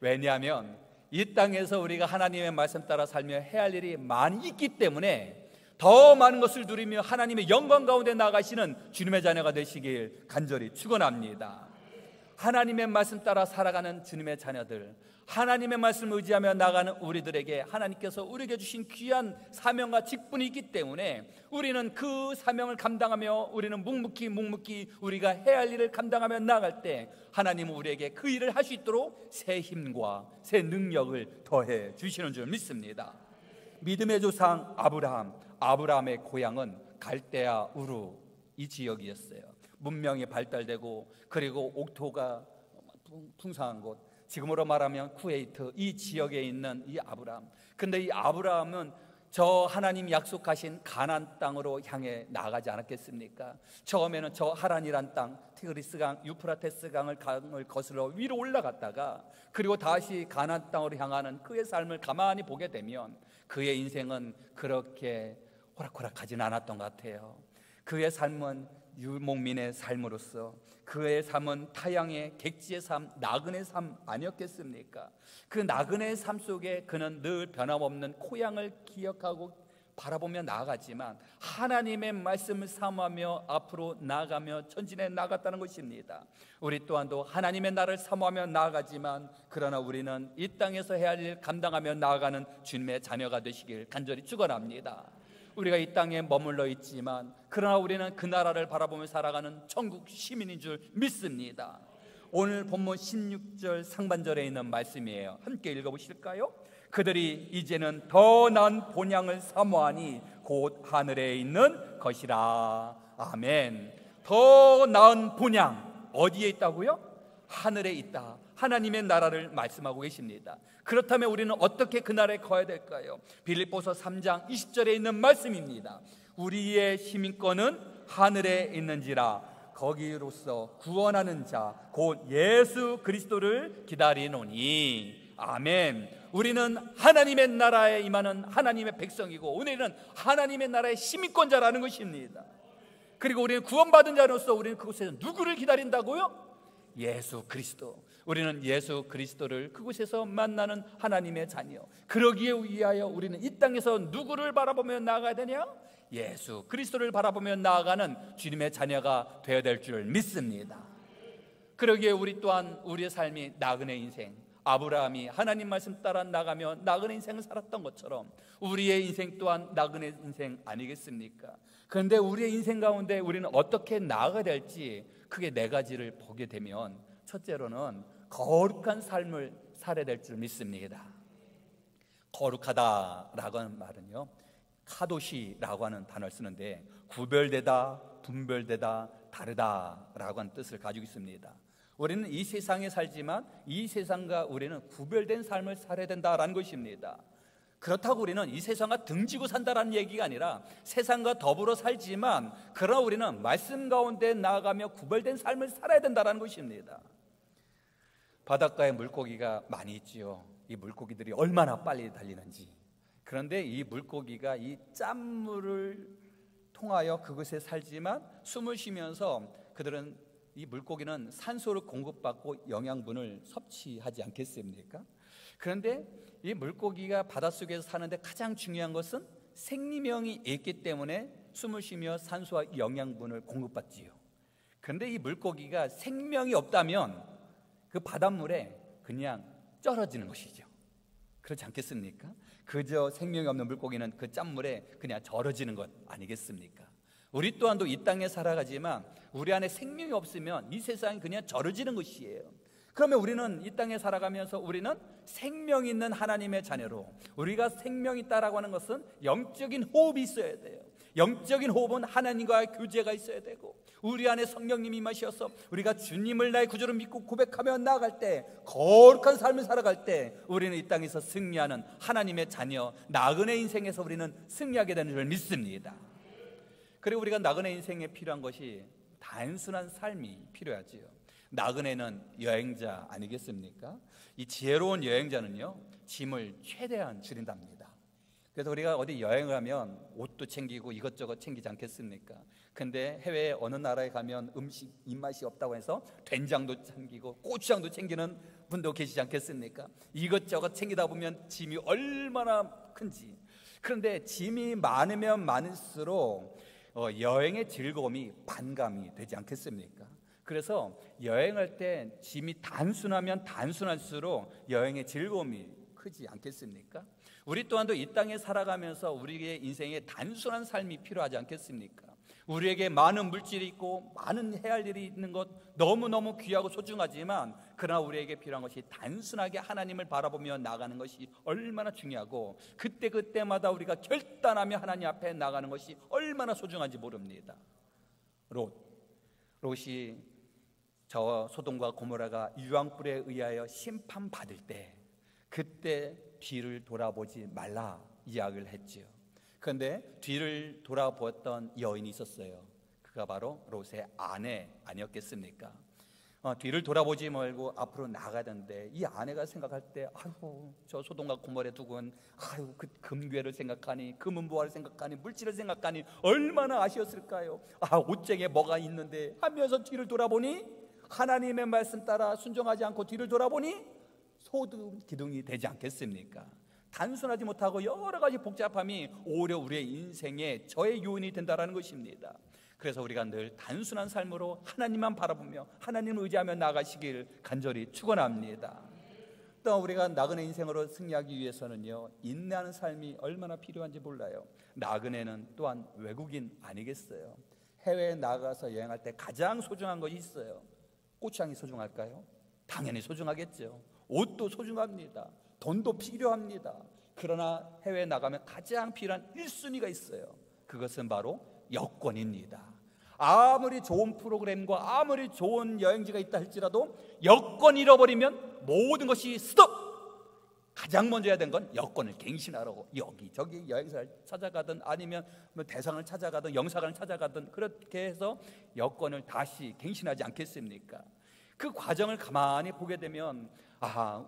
왜냐하면 이 땅에서 우리가 하나님의 말씀 따라 살며 해야 할 일이 많이 있기 때문에 더 많은 것을 누리며 하나님의 영광 가운데 나아가시는 주님의 자녀가 되시길 간절히 축원합니다. 하나님의 말씀 따라 살아가는 주님의 자녀들, 하나님의 말씀을 의지하며 나가는 우리들에게 하나님께서 우리에게 주신 귀한 사명과 직분이 있기 때문에 우리는 그 사명을 감당하며 우리는 묵묵히 우리가 해야 할 일을 감당하며 나아갈 때 하나님은 우리에게 그 일을 할 수 있도록 새 힘과 새 능력을 더해 주시는 줄 믿습니다. 믿음의 조상 아브라함의 고향은 갈대아 우르 이 지역이었어요. 문명이 발달되고 그리고 옥토가 풍성한 곳, 지금으로 말하면 쿠웨이트, 이 지역에 있는 이 아브라함. 근데 이 아브라함은 저 하나님 약속하신 가나안 땅으로 향해 나가지 않았겠습니까? 처음에는 저 하란이란 땅, 티그리스강, 유프라테스 강을 거슬러 위로 올라갔다가 그리고 다시 가나안 땅으로 향하는 그의 삶을 가만히 보게 되면 그의 인생은 그렇게 호락호락하지는 않았던 것 같아요. 그의 삶은 유목민의 삶으로서, 그의 삶은 타향의 객지의 삶, 나그네 삶 아니었겠습니까? 그 나그네의 삶 속에 그는 늘 변함없는 고향을 기억하고 바라보며 나아갔지만 하나님의 말씀을 사모하며 앞으로 나아가며 전진해 나갔다는 것입니다. 우리 또한도 하나님의 나라를 사모하며 나아가지만 그러나 우리는 이 땅에서 해야 할 일 감당하며 나아가는 주님의 자녀가 되시길 간절히 축원합니다. 우리가 이 땅에 머물러 있지만 그러나 우리는 그 나라를 바라보며 살아가는 천국 시민인 줄 믿습니다. 오늘 본문 16절 상반절에 있는 말씀이에요. 함께 읽어보실까요? 그들이 이제는 더 나은 본향을 사모하니 곧 하늘에 있는 것이라. 아멘. 더 나은 본향 어디에 있다고요? 하늘에 있다. 하나님의 나라를 말씀하고 계십니다. 그렇다면 우리는 어떻게 그 나라에 거해야 될까요? 빌립보서 3장 20절에 있는 말씀입니다. 우리의 시민권은 하늘에 있는지라 거기로서 구원하는 자 곧 예수 그리스도를 기다리노니. 아멘. 우리는 하나님의 나라에 임하는 하나님의 백성이고 우리는 하나님의 나라의 시민권자라는 것입니다. 그리고 우리는 구원받은 자로서 우리는 그곳에서 누구를 기다린다고요? 예수 그리스도. 우리는 예수 그리스도를 그곳에서 만나는 하나님의 자녀. 그러기에 위하여 우리는 이 땅에서 누구를 바라보며 나아가야 되냐? 예수 그리스도를 바라보며 나아가는 주님의 자녀가 되어야 될 줄 믿습니다. 그러기에 우리 또한 우리의 삶이 나그네 인생, 아브라함이 하나님 말씀 따라 나가며 나그네 인생을 살았던 것처럼 우리의 인생 또한 나그네 인생 아니겠습니까? 그런데 우리의 인생 가운데 우리는 어떻게 나아가야 될지 크게 네 가지를 보게 되면, 첫째로는 거룩한 삶을 살아야 될 줄 믿습니다. 거룩하다라고 하는 말은요, 카도시라고 하는 단어를 쓰는데 구별되다, 분별되다, 다르다라고 하는 뜻을 가지고 있습니다. 우리는 이 세상에 살지만 이 세상과 우리는 구별된 삶을 살아야 된다라는 것입니다. 그렇다고 우리는 이 세상과 등지고 산다라는 얘기가 아니라 세상과 더불어 살지만 그러나 우리는 말씀 가운데 나아가며 구별된 삶을 살아야 된다라는 것입니다. 바닷가에 물고기가 많이 있지요. 이 물고기들이 얼마나 빨리 달리는지. 그런데 이 물고기가 이 짠물을 통하여 그곳에 살지만 숨을 쉬면서 그들은, 이 물고기는 산소를 공급받고 영양분을 섭취하지 않겠습니까? 그런데 이 물고기가 바닷속에서 사는데 가장 중요한 것은 생명이 있기 때문에 숨을 쉬며 산소와 영양분을 공급받지요. 그런데 이 물고기가 생명이 없다면 그 바닷물에 그냥 쩔어지는 것이죠. 그렇지 않겠습니까? 그저 생명이 없는 물고기는 그 짠물에 그냥 절어지는 것 아니겠습니까? 우리 또한도 이 땅에 살아가지만 우리 안에 생명이 없으면 이 세상이 그냥 절어지는 것이에요. 그러면 우리는 이 땅에 살아가면서 우리는 생명 있는 하나님의 자녀로, 우리가 생명이 있다라고 하는 것은 영적인 호흡이 있어야 돼요. 영적인 호흡은 하나님과의 교제가 있어야 되고 우리 안에 성령님이 임하셔서 우리가 주님을 나의 구주로 믿고 고백하며 나아갈 때, 거룩한 삶을 살아갈 때 우리는 이 땅에서 승리하는 하나님의 자녀, 나그네 인생에서 우리는 승리하게 되는 줄 믿습니다. 그리고 우리가 나그네 인생에 필요한 것이 단순한 삶이 필요하지요. 나그네는 여행자 아니겠습니까? 이 지혜로운 여행자는요, 짐을 최대한 줄인답니다. 그래서 우리가 어디 여행을 하면 옷도 챙기고 이것저것 챙기지 않겠습니까? 근데 해외 어느 나라에 가면 음식 입맛이 없다고 해서 된장도 챙기고 고추장도 챙기는 분도 계시지 않겠습니까? 이것저것 챙기다 보면 짐이 얼마나 큰지. 그런데 짐이 많으면 많을수록 여행의 즐거움이 반감이 되지 않겠습니까? 그래서 여행할 때 짐이 단순하면 단순할수록 여행의 즐거움이 크지 않겠습니까? 우리 또한도 이 땅에 살아가면서 우리의 인생에 단순한 삶이 필요하지 않겠습니까? 우리에게 많은 물질이 있고 많은 해야 할 일이 있는 것 너무너무 귀하고 소중하지만 그러나 우리에게 필요한 것이 단순하게 하나님을 바라보며 나가는 것이 얼마나 중요하고 그때마다 우리가 결단하며 하나님 앞에 나가는 것이 얼마나 소중한지 모릅니다. 롯이 저 소돔과 고모라가 유황불에 의하여 심판받을 때 그때 뒤를 돌아보지 말라 이야기를 했지요. 그런데 뒤를 돌아보았던 여인이 있었어요. 그가 바로 롯의 아내 아니었겠습니까? 뒤를 돌아보지 말고 앞으로 나가던데 이 아내가 생각할 때 아이고 저 소돔과 고모라에 두고는 아이고 그 금괴를 생각하니 금은보화를 생각하니 물질을 생각하니 얼마나 아쉬웠을까요? 옷쟁이에 뭐가 있는데 하면서 뒤를 돌아보니 하나님의 말씀 따라 순종하지 않고 뒤를 돌아보니 소금 기둥이 되지 않겠습니까? 단순하지 못하고 여러 가지 복잡함이 오히려 우리의 인생에 저의 요인이 된다는 것입니다. 그래서 우리가 늘 단순한 삶으로 하나님만 바라보며 하나님을 의지하며 나가시길 간절히 축원합니다. 또 우리가 나그네 인생으로 승리하기 위해서는요, 인내하는 삶이 얼마나 필요한지 몰라요. 나그네는 또한 외국인 아니겠어요? 해외에 나가서 여행할 때 가장 소중한 것이 있어요. 고추장이 소중할까요? 당연히 소중하겠죠. 옷도 소중합니다. 돈도 필요합니다. 그러나 해외에 나가면 가장 필요한 1순위가 있어요. 그것은 바로 여권입니다. 아무리 좋은 프로그램과 아무리 좋은 여행지가 있다 할지라도 여권 잃어버리면 모든 것이 스톱! 가장 먼저 해야 되는 건 여권을 갱신하라고. 여기저기 여행사를 찾아가든 아니면 뭐 대상을 찾아가든 영사관을 찾아가든 그렇게 해서 여권을 다시 갱신하지 않겠습니까? 그 과정을 가만히 보게 되면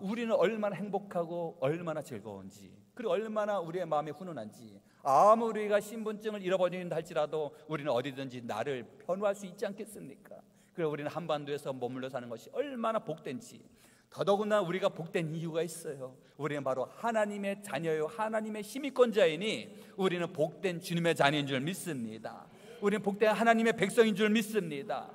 우리는 얼마나 행복하고 얼마나 즐거운지, 그리고 얼마나 우리의 마음이 훈훈한지. 아무리 우리가 신분증을 잃어버린다 할지라도 우리는 어디든지 나를 변호할 수 있지 않겠습니까? 그리고 우리는 한반도에서 머물러 사는 것이 얼마나 복된지. 더더구나 우리가 복된 이유가 있어요. 우리는 바로 하나님의 자녀요, 하나님의 심의권자이니 우리는 복된 주님의 자녀인 줄 믿습니다. 우리는 복된 하나님의 백성인 줄 믿습니다.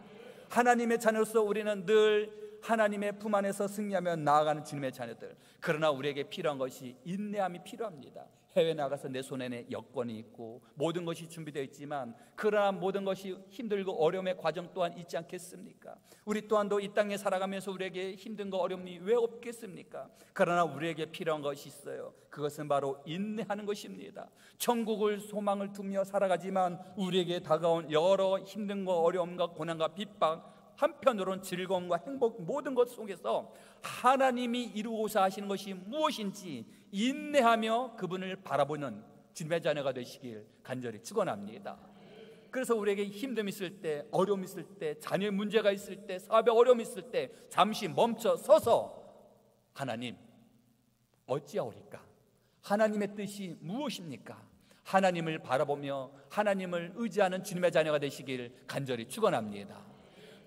하나님의 자녀로서 우리는 늘 하나님의 품 안에서 승리하며 나아가는 주님의 자녀들. 그러나 우리에게 필요한 것이 인내함이 필요합니다. 해외 나가서 내 손에는 여권이 있고 모든 것이 준비되어 있지만 그러나 모든 것이 힘들고 어려움의 과정 또한 있지 않겠습니까? 우리 또한도 이 땅에 살아가면서 우리에게 힘든 거 어려움이 왜 없겠습니까? 그러나 우리에게 필요한 것이 있어요. 그것은 바로 인내하는 것입니다. 천국을 소망을 두며 살아가지만 우리에게 다가온 여러 힘든 거 어려움과 고난과 핍박, 한편으로는 즐거움과 행복, 모든 것 속에서 하나님이 이루고자 하시는 것이 무엇인지 인내하며 그분을 바라보는 주님의 자녀가 되시길 간절히 축원합니다. 그래서 우리에게 힘듦이 있을 때, 어려움이 있을 때, 자녀의 문제가 있을 때, 사업에 어려움이 있을 때 잠시 멈춰 서서 하나님 어찌하오리까? 하나님의 뜻이 무엇입니까? 하나님을 바라보며 하나님을 의지하는 주님의 자녀가 되시길 간절히 축원합니다.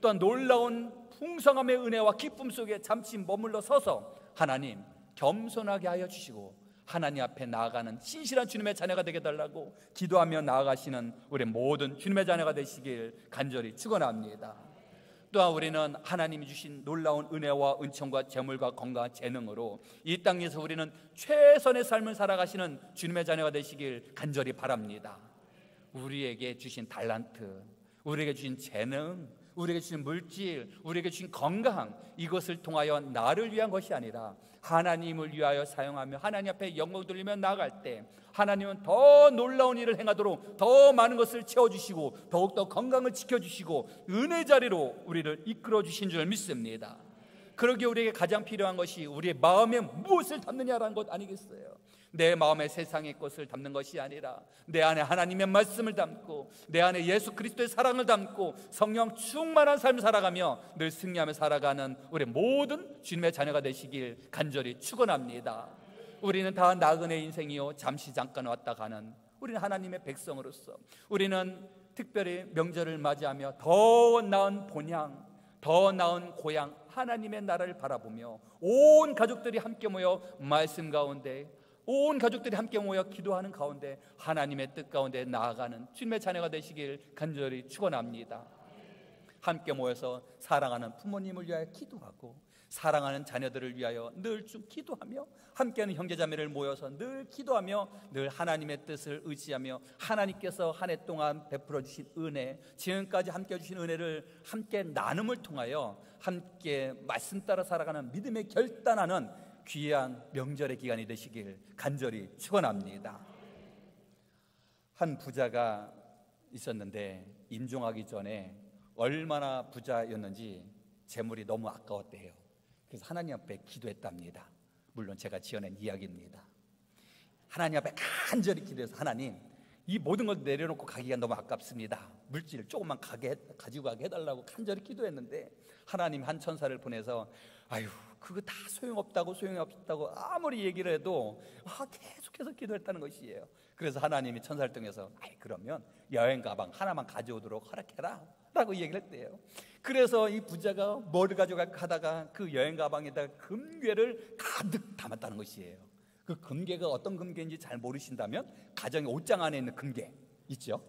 또한 놀라운 풍성함의 은혜와 기쁨 속에 잠시 머물러 서서 하나님 겸손하게 하여 주시고 하나님 앞에 나아가는 신실한 주님의 자녀가 되게 달라고 기도하며 나아가시는 우리 모든 주님의 자녀가 되시길 간절히 축원합니다. 또한 우리는 하나님이 주신 놀라운 은혜와 은총과 재물과 건강과 재능으로 이 땅에서 우리는 최선의 삶을 살아가시는 주님의 자녀가 되시길 간절히 바랍니다. 우리에게 주신 달란트, 우리에게 주신 재능, 우리에게 주신 물질, 우리에게 주신 건강, 이것을 통하여 나를 위한 것이 아니라 하나님을 위하여 사용하며 하나님 앞에 영광 돌리며 나아갈 때 하나님은 더 놀라운 일을 행하도록 더 많은 것을 채워주시고 더욱더 건강을 지켜주시고 은혜 자리로 우리를 이끌어 주신 줄 믿습니다. 그러기에 우리에게 가장 필요한 것이 우리의 마음에 무엇을 담느냐라는 것 아니겠어요? 내 마음에 세상의 것을 담는 것이 아니라 내 안에 하나님의 말씀을 담고 내 안에 예수 그리스도의 사랑을 담고 성령 충만한 삶을 살아가며 늘 승리하며 살아가는 우리 모든 주님의 자녀가 되시길 간절히 축원합니다. 우리는 다 나그네 인생이요 잠시 잠깐 왔다 가는 우리는 하나님의 백성으로서 우리는 특별히 명절을 맞이하며 더 나은 본향, 더 나은 고향 하나님의 나라를 바라보며 온 가족들이 함께 모여 말씀 가운데 온 가족들이 함께 모여 기도하는 가운데 하나님의 뜻 가운데 나아가는 주님의 자녀가 되시길 간절히 축원합니다. 함께 모여서 사랑하는 부모님을 위하여 기도하고 사랑하는 자녀들을 위하여 늘 기도하며 함께하는 형제자매를 모여서 늘 기도하며 늘 하나님의 뜻을 의지하며 하나님께서 한 해 동안 베풀어 주신 은혜, 지금까지 함께 해주신 은혜를 함께 나눔을 통하여 함께 말씀 따라 살아가는 믿음의 결단하는 귀한 명절의 기간이 되시길 간절히 축원합니다. 한 부자가 있었는데 임종하기 전에 얼마나 부자였는지 재물이 너무 아까웠대요. 그래서 하나님 앞에 기도했답니다. 물론 제가 지어낸 이야기입니다. 하나님 앞에 간절히 기도해서 하나님 이 모든 걸 내려놓고 가기가 너무 아깝습니다. 물질을 조금만 가지고 가게 해달라고 간절히 기도했는데 하나님 한 천사를 보내서 아유 그거 다 소용없다고 아무리 얘기를 해도 계속해서 기도했다는 것이에요. 그래서 하나님이 천사를 통해서 그러면 여행 가방 하나만 가져오도록 허락해라 라고 얘기를 했대요. 그래서 이 부자가 뭘 가져갈까 하다가 그 여행 가방에다 금괴를 가득 담았다는 것이에요. 그 금괴가 어떤 금괴인지 잘 모르신다면 가정의 옷장 안에 있는 금괴 있죠?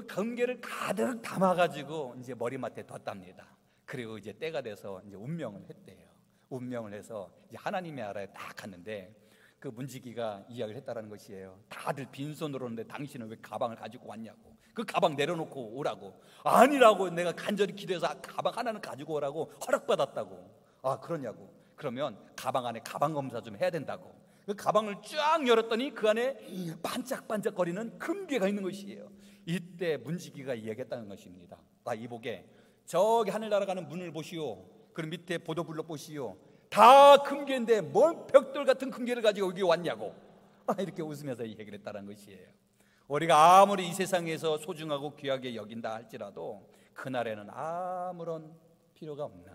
금괴를 가득 담아가지고 이제 머리맡에 뒀답니다. 그리고 이제 때가 돼서 이제 운명을 했대요. 운명을 해서 이제 하나님의 나라에 딱 갔는데 그 문지기가 이야기를 했다라는 것이에요. 다들 빈손으로 오는데 당신은 왜 가방을 가지고 왔냐고. 그 가방 내려놓고 오라고. 아니라고 내가 간절히 기도해서 가방 하나는 가지고 오라고 허락받았다고. 그러냐고. 그러면 가방 안에 가방 검사 좀 해야 된다고. 그 가방을 쫙 열었더니 그 안에 반짝반짝거리는 금괴가 있는 것이에요. 이때 문지기가 이야기했다는 것입니다. 이보게 저기 하늘 날아가는 문을 보시오. 그리고 밑에 보도블록 보시오. 다 금괴인데 뭔 벽돌 같은 금괴를 가지고 여기 왔냐고 이렇게 웃으면서 얘기를 했다는 것이에요. 우리가 아무리 이 세상에서 소중하고 귀하게 여긴다 할지라도 그날에는 아무런 필요가 없는,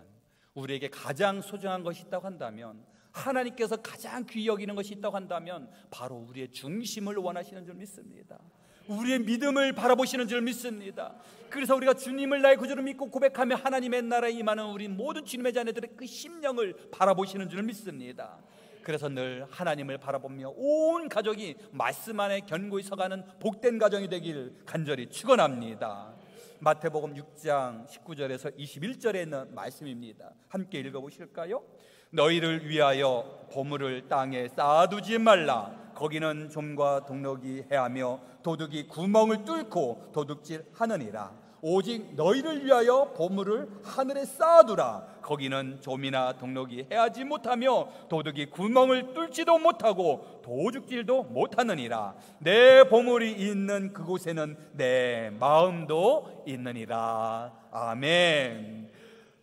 우리에게 가장 소중한 것이 있다고 한다면, 하나님께서 가장 귀히 여기는 것이 있다고 한다면 바로 우리의 중심을 원하시는 줄 믿습니다. 우리의 믿음을 바라보시는 줄 믿습니다. 그래서 우리가 주님을 나의 구주로 믿고 고백하며 하나님의 나라에 임하는 우리 모든 주님의 자녀들의 그 심령을 바라보시는 줄 믿습니다. 그래서 늘 하나님을 바라보며 온 가족이 말씀 안에 견고히 서가는 복된 가정이 되길 간절히 축원합니다. 마태복음 6장 19절에서 21절에 있는 말씀입니다. 함께 읽어보실까요? 너희를 위하여 보물을 땅에 쌓아두지 말라. 거기는 좀과 동록이 해하며 도둑이 구멍을 뚫고 도둑질하느니라. 오직 너희를 위하여 보물을 하늘에 쌓아두라. 거기는 좀이나 동록이 해하지 못하며 도둑이 구멍을 뚫지도 못하고 도둑질도 못하느니라. 내 보물이 있는 그곳에는 내 마음도 있느니라. 아멘.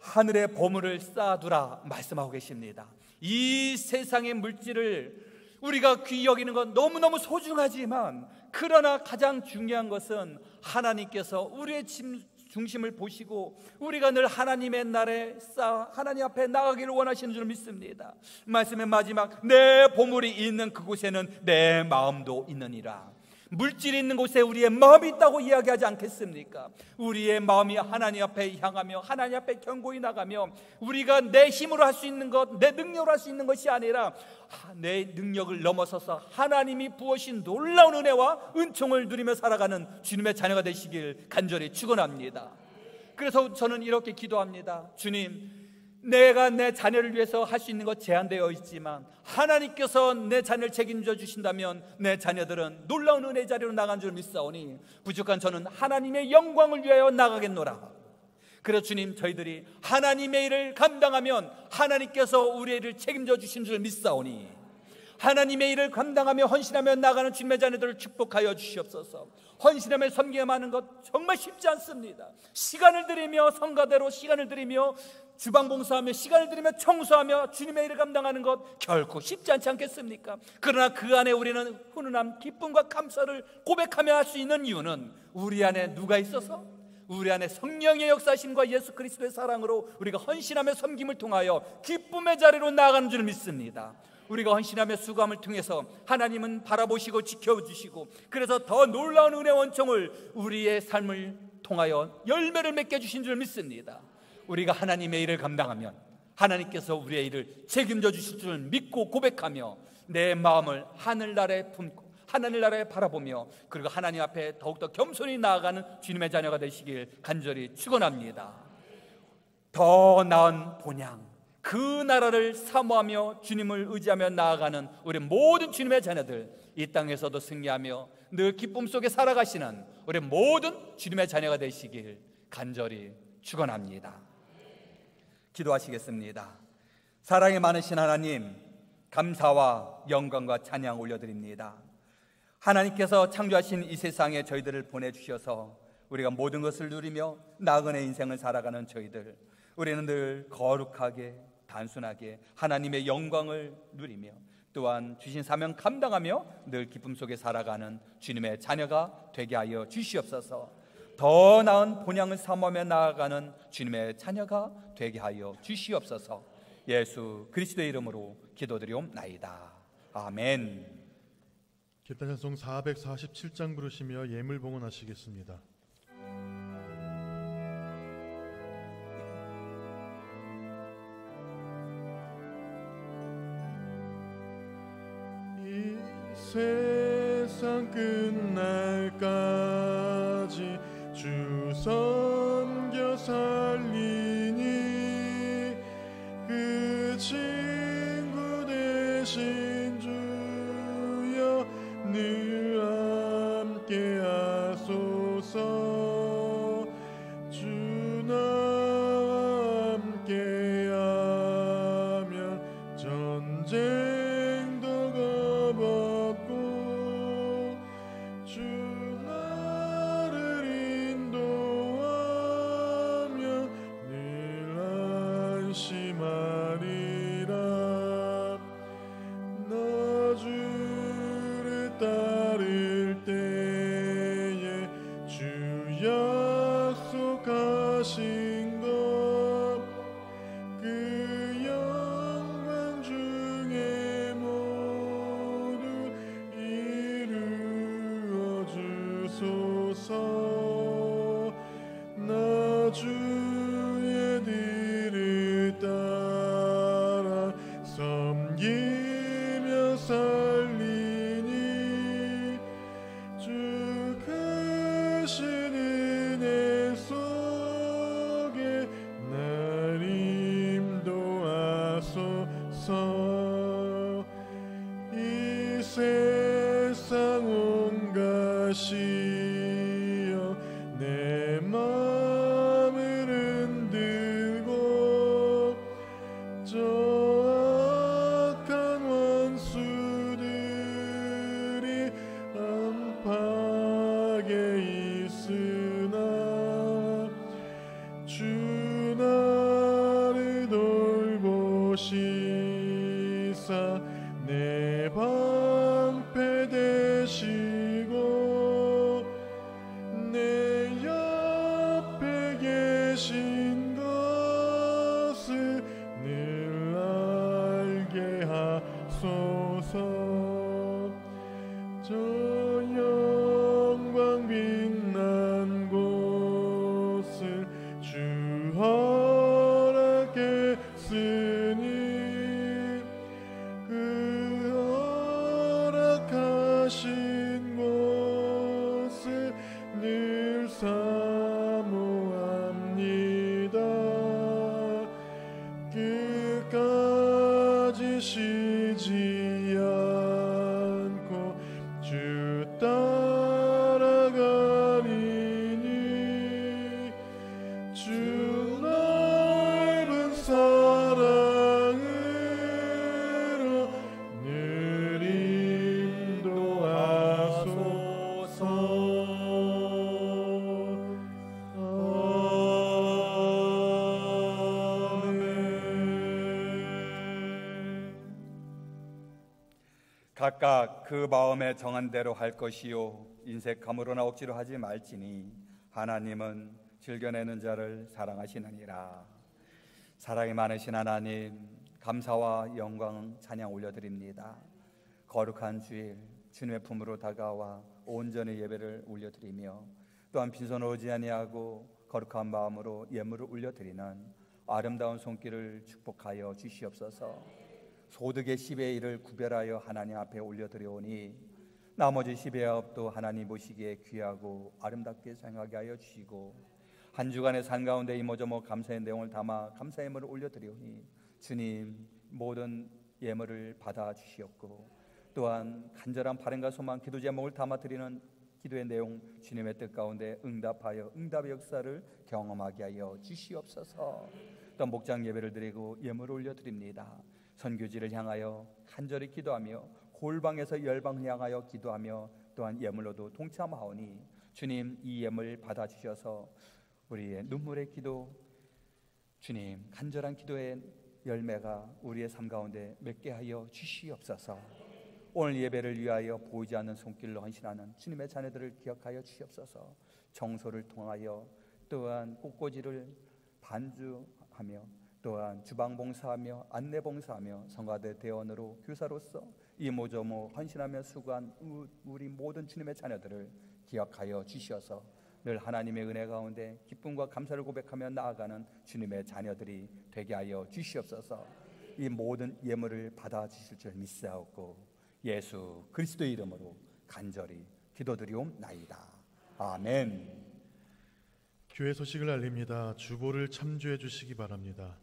하늘의 보물을 쌓아두라 말씀하고 계십니다. 이 세상의 물질을 우리가 귀히 여기는 건 너무너무 소중하지만, 그러나 가장 중요한 것은 하나님께서 우리의 중심을 보시고 우리가 늘 하나님의 날에 하나님 앞에 나가기를 원하시는 줄 믿습니다. 말씀의 마지막, 내 보물이 있는 그곳에는 내 마음도 있느니라. 물질이 있는 곳에 우리의 마음이 있다고 이야기하지 않겠습니까? 우리의 마음이 하나님 앞에 향하며 하나님 앞에 견고히 나가며, 우리가 내 힘으로 할 수 있는 것, 내 능력으로 할 수 있는 것이 아니라 내 능력을 넘어서서 하나님이 부으신 놀라운 은혜와 은총을 누리며 살아가는 주님의 자녀가 되시길 간절히 축원합니다. 그래서 저는 이렇게 기도합니다. 주님, 내가 내 자녀를 위해서 할 수 있는 것 제한되어 있지만 하나님께서 내 자녀를 책임져 주신다면 내 자녀들은 놀라운 은혜 자리로 나간 줄 믿사오니 부족한 저는 하나님의 영광을 위하여 나가겠노라. 그래서 주님, 저희들이 하나님의 일을 감당하면 하나님께서 우리의 일을 책임져 주신 줄 믿사오니 하나님의 일을 감당하며 헌신하며 나가는 주님의 자녀들을 축복하여 주시옵소서. 헌신하며 섬기며 하는 것 정말 쉽지 않습니다. 시간을 들이며 성가대로 시간을 들이며 주방 봉사하며 시간을 들이며 청소하며 주님의 일을 감당하는 것 결코 쉽지 않지 않겠습니까? 그러나 그 안에 우리는 훈훈함, 기쁨과 감사를 고백하며 할 수 있는 이유는 우리 안에 누가 있어서? 우리 안에 성령의 역사심과 예수 그리스도의 사랑으로 우리가 헌신하며 섬김을 통하여 기쁨의 자리로 나아가는 줄 믿습니다. 우리가 헌신하며 수고함을 통해서 하나님은 바라보시고 지켜주시고, 그래서 더 놀라운 은혜 원총을 우리의 삶을 통하여 열매를 맺게 주신 줄 믿습니다. 우리가 하나님의 일을 감당하면 하나님께서 우리의 일을 책임져 주실 줄 믿고 고백하며 내 마음을 하늘나라에 품고 하늘나라에 바라보며, 그리고 하나님 앞에 더욱더 겸손히 나아가는 주님의 자녀가 되시길 간절히 축원합니다. 더 나은 본향, 그 나라를 사모하며 주님을 의지하며 나아가는 우리 모든 주님의 자녀들, 이 땅에서도 승리하며 늘 기쁨 속에 살아가시는 우리 모든 주님의 자녀가 되시길 간절히 축원합니다. 기도하시겠습니다. 사랑이 많으신 하나님, 감사와 영광과 찬양 올려드립니다. 하나님께서 창조하신 이 세상에 저희들을 보내주셔서 우리가 모든 것을 누리며 나그네 인생을 살아가는 저희들, 우리는 늘 거룩하게 단순하게 하나님의 영광을 누리며 또한 주신 사명 감당하며 늘 기쁨 속에 살아가는 주님의 자녀가 되게 하여 주시옵소서. 더 나은 본향을 사모하며 나아가는 주님의 자녀가 되게 하여 주시옵소서. 예수 그리스도의 이름으로 기도드리옵나이다. 아멘. 기타찬송 447장 부르시며 예물 봉헌하시겠습니다. 이 세상 끝날까지 주 섬겨 살리니 그 친구 되신 주여 늘 함께 하소서. 주 나와 함께 하면 전쟁도 겁없고 주 나를 금하리라. 나 주를 따를 때에 주 약속하신 것 그 영광 중에 모두 이루어 주소서. 나 주의 뒤를 따라 섬기며 살리니 주 크신 은혜 속에 날 인도하소서. 이 세상 온 것이여 내 마음을 흔들고 저 악한 원수들이 안팎에 있으나 주 나를 돌보시사 내 방패 되시고 내 옆에 계신 것을 늘 알게 하소서. 저 영광 빛난 곳을 주 허락했으니 그 허락하신 곳을 늘 사모합니다. 끝까지 쉬지 않고 주 따라가리니 주 넓은 사랑으로 늘 인도하소서. 아멘. 각각 그 마음에 정한 대로 할 것이요 인색함으로나 억지로 하지 말지니 하나님은 즐겨내는 자를 사랑하시느니라. 사랑이 많으신 하나님, 감사와 영광 찬양 올려드립니다. 거룩한 주일 주님의 품으로 다가와 온전히 예배를 올려드리며 또한 빈손으로 오지 아니하고 거룩한 마음으로 예물을 올려드리는 아름다운 손길을 축복하여 주시옵소서. 소득의 10의 1을 구별하여 하나님 앞에 올려드려오니 나머지 10의 업도 하나님 보시기에 귀하고 아름답게 생각하게 하여 주시고 한 주간의 삶 가운데 이모저모 감사의 내용을 담아 감사 예물을 올려드려오니 주님 모든 예물을 받아 주시옵고 또한 간절한 바람과 소망 기도 제목을 담아 드리는 기도의 내용 주님의 뜻 가운데 응답하여 응답의 역사를 경험하게 하여 주시옵소서. 또 목장 예배를 드리고 예물을 올려드립니다. 선교지를 향하여 간절히 기도하며 골방에서 열방을 향하여 기도하며 또한 예물로도 동참하오니 주님 이 예물 받아주셔서 우리의 눈물의 기도 주님 간절한 기도의 열매가 우리의 삶 가운데 맺게 하여 주시옵소서. 오늘 예배를 위하여 보이지 않는 손길로 헌신하는 주님의 자녀들을 기억하여 주시옵소서. 정소를 통하여 또한 꽃꽂이를 반주하며 또한 주방봉사하며 안내봉사하며 성가대 대원으로 교사로서 이모저모 헌신하며 수고한 우리 모든 주님의 자녀들을 기억하여 주시어서 늘 하나님의 은혜 가운데 기쁨과 감사를 고백하며 나아가는 주님의 자녀들이 되게 하여 주시옵소서. 이 모든 예물을 받아주실 줄 믿사옵고 예수 그리스도의 이름으로 간절히 기도드리옵나이다. 아멘. 교회 소식을 알립니다. 주보를 참조해 주시기 바랍니다.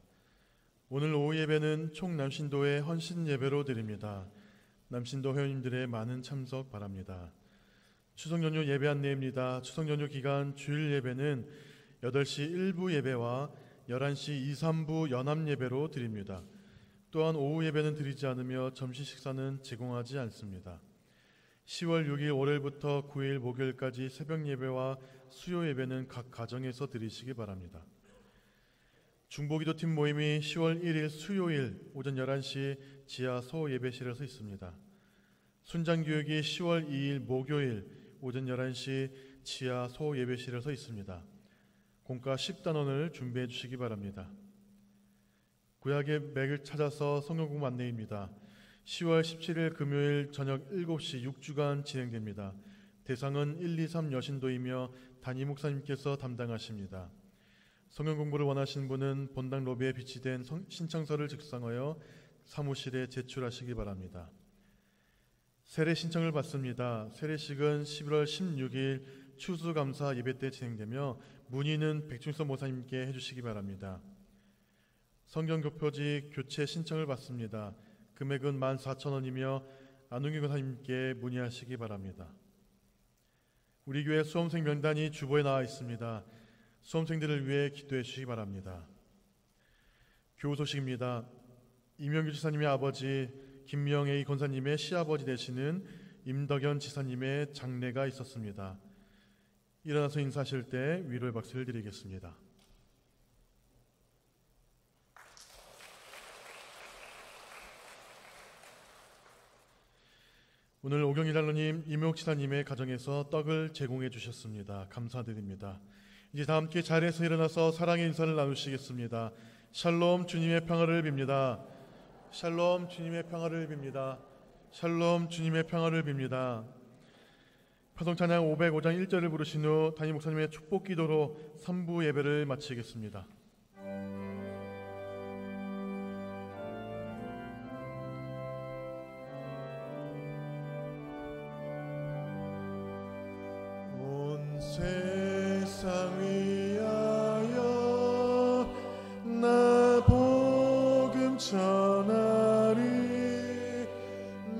오늘 오후 예배는 총 남신도의 헌신 예배로 드립니다. 남신도 회원님들의 많은 참석 바랍니다. 추석 연휴 예배 안내입니다. 추석 연휴 기간 주일 예배는 8시 1부 예배와 11시 2, 3부 연합 예배로 드립니다. 또한 오후 예배는 드리지 않으며 점심 식사는 제공하지 않습니다. 10월 6일 월요일부터 9일 목요일까지 새벽 예배와 수요 예배는 각 가정에서 드리시기 바랍니다. 중보기도팀 모임이 10월 1일 수요일 오전 11시 지하 소예배실에서 있습니다. 순장교육이 10월 2일 목요일 오전 11시 지하 소예배실에서 있습니다. 공과 10단원을 준비해 주시기 바랍니다. 구약의 맥을 찾아서 성경 공부 안내입니다. 10월 17일 금요일 저녁 7시 6주간 진행됩니다. 대상은 1, 2, 3 여신도이며 담임 목사님께서 담당하십니다. 성경 공부를 원하시는 분은 본당 로비에 비치된 신청서를 작성하여 사무실에 제출하시기 바랍니다. 세례 신청을 받습니다. 세례식은 11월 16일 추수감사 예배 때 진행되며 문의는 백중섭 목사님께 해주시기 바랍니다. 성경교표지 교체 신청을 받습니다. 금액은 14,000원이며 안웅기 권사님께 문의하시기 바랍니다. 우리 교회 수험생 명단이 주보에 나와 있습니다. 수험생들을 위해 기도해 주시기 바랍니다. 교우 소식입니다. 이명규 지사님의 아버지 김명애 권사님의 시아버지 되시는 임덕현 지사님의 장례가 있었습니다. 일어나서 인사하실 때 위로의 박수를 드리겠습니다. 오늘 오경일할로님, 이명옥 지사님의 가정에서 떡을 제공해 주셨습니다. 감사드립니다. 이제 다 함께 자리에서 일어나서 사랑의 인사를 나누시겠습니다. 샬롬, 주님의 평화를 빕니다. 샬롬, 주님의 평화를 빕니다. 샬롬, 주님의 평화를 빕니다. 파송찬양 505장 1절을 부르신 후 담임 목사님의 축복 기도로 3부 예배를 마치겠습니다. 온 세상 위하여 나 복음 전하리.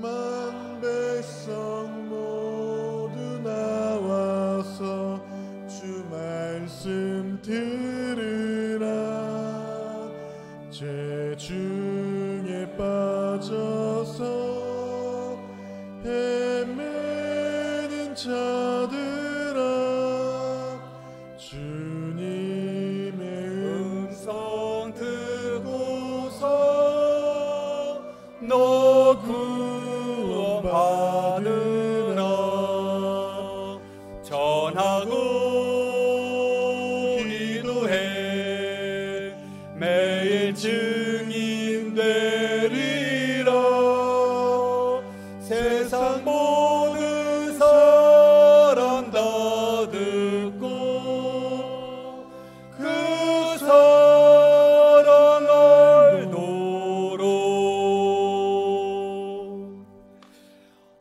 만 백성 모두 나와서 주 말씀 들으라. 죄 중에 빠져서 헤매는 자들아, 주님의 음성 듣고서 너 구원받으라. 전하고 기도해 매일 증인 되리라. 세상 모든 사람 다 듣고 그 사랑 알도록.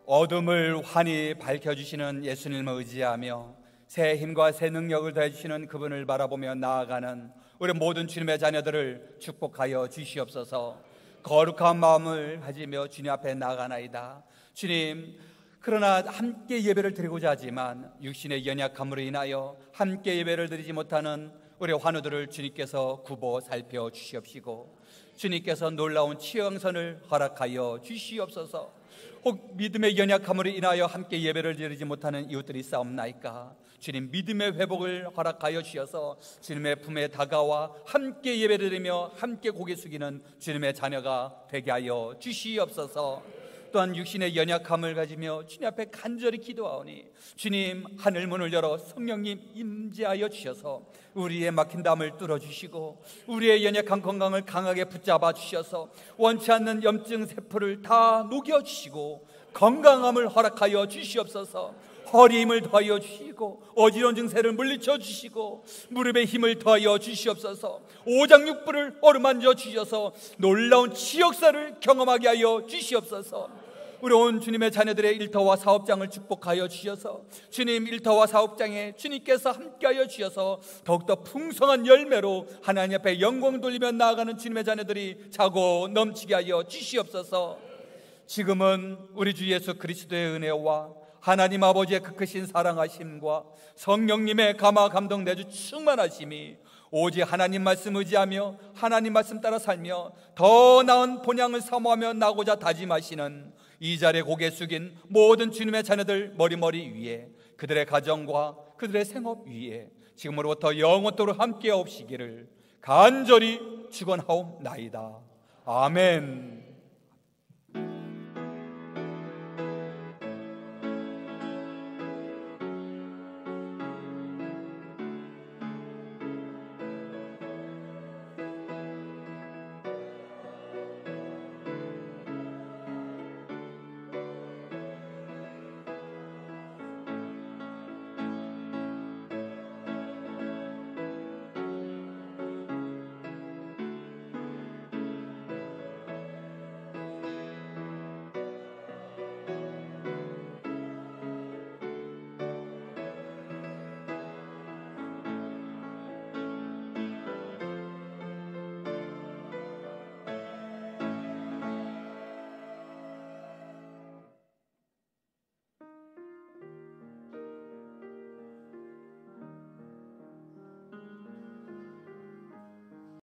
어둠을 환히 밝혀주시는 예수님을 의지하며 새 힘과 새 능력을 더해주시는 그분을 바라보며 나아가는 우리 모든 주님의 자녀들을 축복하여 주시옵소서. 거룩한 마음을 가지며 주님 앞에 나아가나이다. 주님, 그러나 함께 예배를 드리고자 하지만 육신의 연약함으로 인하여 함께 예배를 드리지 못하는 우리 환우들을 주님께서 굽어 살펴 주시옵시고 주님께서 놀라운 치영선을 허락하여 주시옵소서. 혹 믿음의 연약함으로 인하여 함께 예배를 드리지 못하는 이웃들이 싸움나이까 주님 믿음의 회복을 허락하여 주셔서 주님의 품에 다가와 함께 예배를 드리며 함께 고개 숙이는 주님의 자녀가 되게 하여 주시옵소서. 또한 육신의 연약함을 가지며 주님 앞에 간절히 기도하오니 주님 하늘문을 열어 성령님 임재하여 주셔서 우리의 막힌 담을 뚫어주시고 우리의 연약한 건강을 강하게 붙잡아 주셔서 원치 않는 염증 세포를 다 녹여주시고 건강함을 허락하여 주시옵소서. 허리 힘을 더하여 주시고 어지러운 증세를 물리쳐 주시고 무릎에 힘을 더하여 주시옵소서. 오장육부를 어루만져 주셔서 놀라운 치역사를 경험하게 하여 주시옵소서. 우리 온 주님의 자녀들의 일터와 사업장을 축복하여 주셔서 주님 일터와 사업장에 주님께서 함께하여 주셔서 더욱더 풍성한 열매로 하나님 앞에 영광 돌리며 나아가는 주님의 자녀들이 차고 넘치게 하여 주시옵소서. 지금은 우리 주 예수 그리스도의 은혜와 하나님 아버지의 그 크신 사랑하심과 성령님의 감화 감동 내주 충만하심이 오직 하나님 말씀 의지하며 하나님 말씀 따라 살며 더 나은 본향을 사모하며 나고자 다짐하시는 이 자리에 고개 숙인 모든 주님의 자녀들 머리머리 위에 그들의 가정과 그들의 생업 위에 지금으로부터 영원토록 함께 없시기를 간절히 축원하옵나이다. 아멘.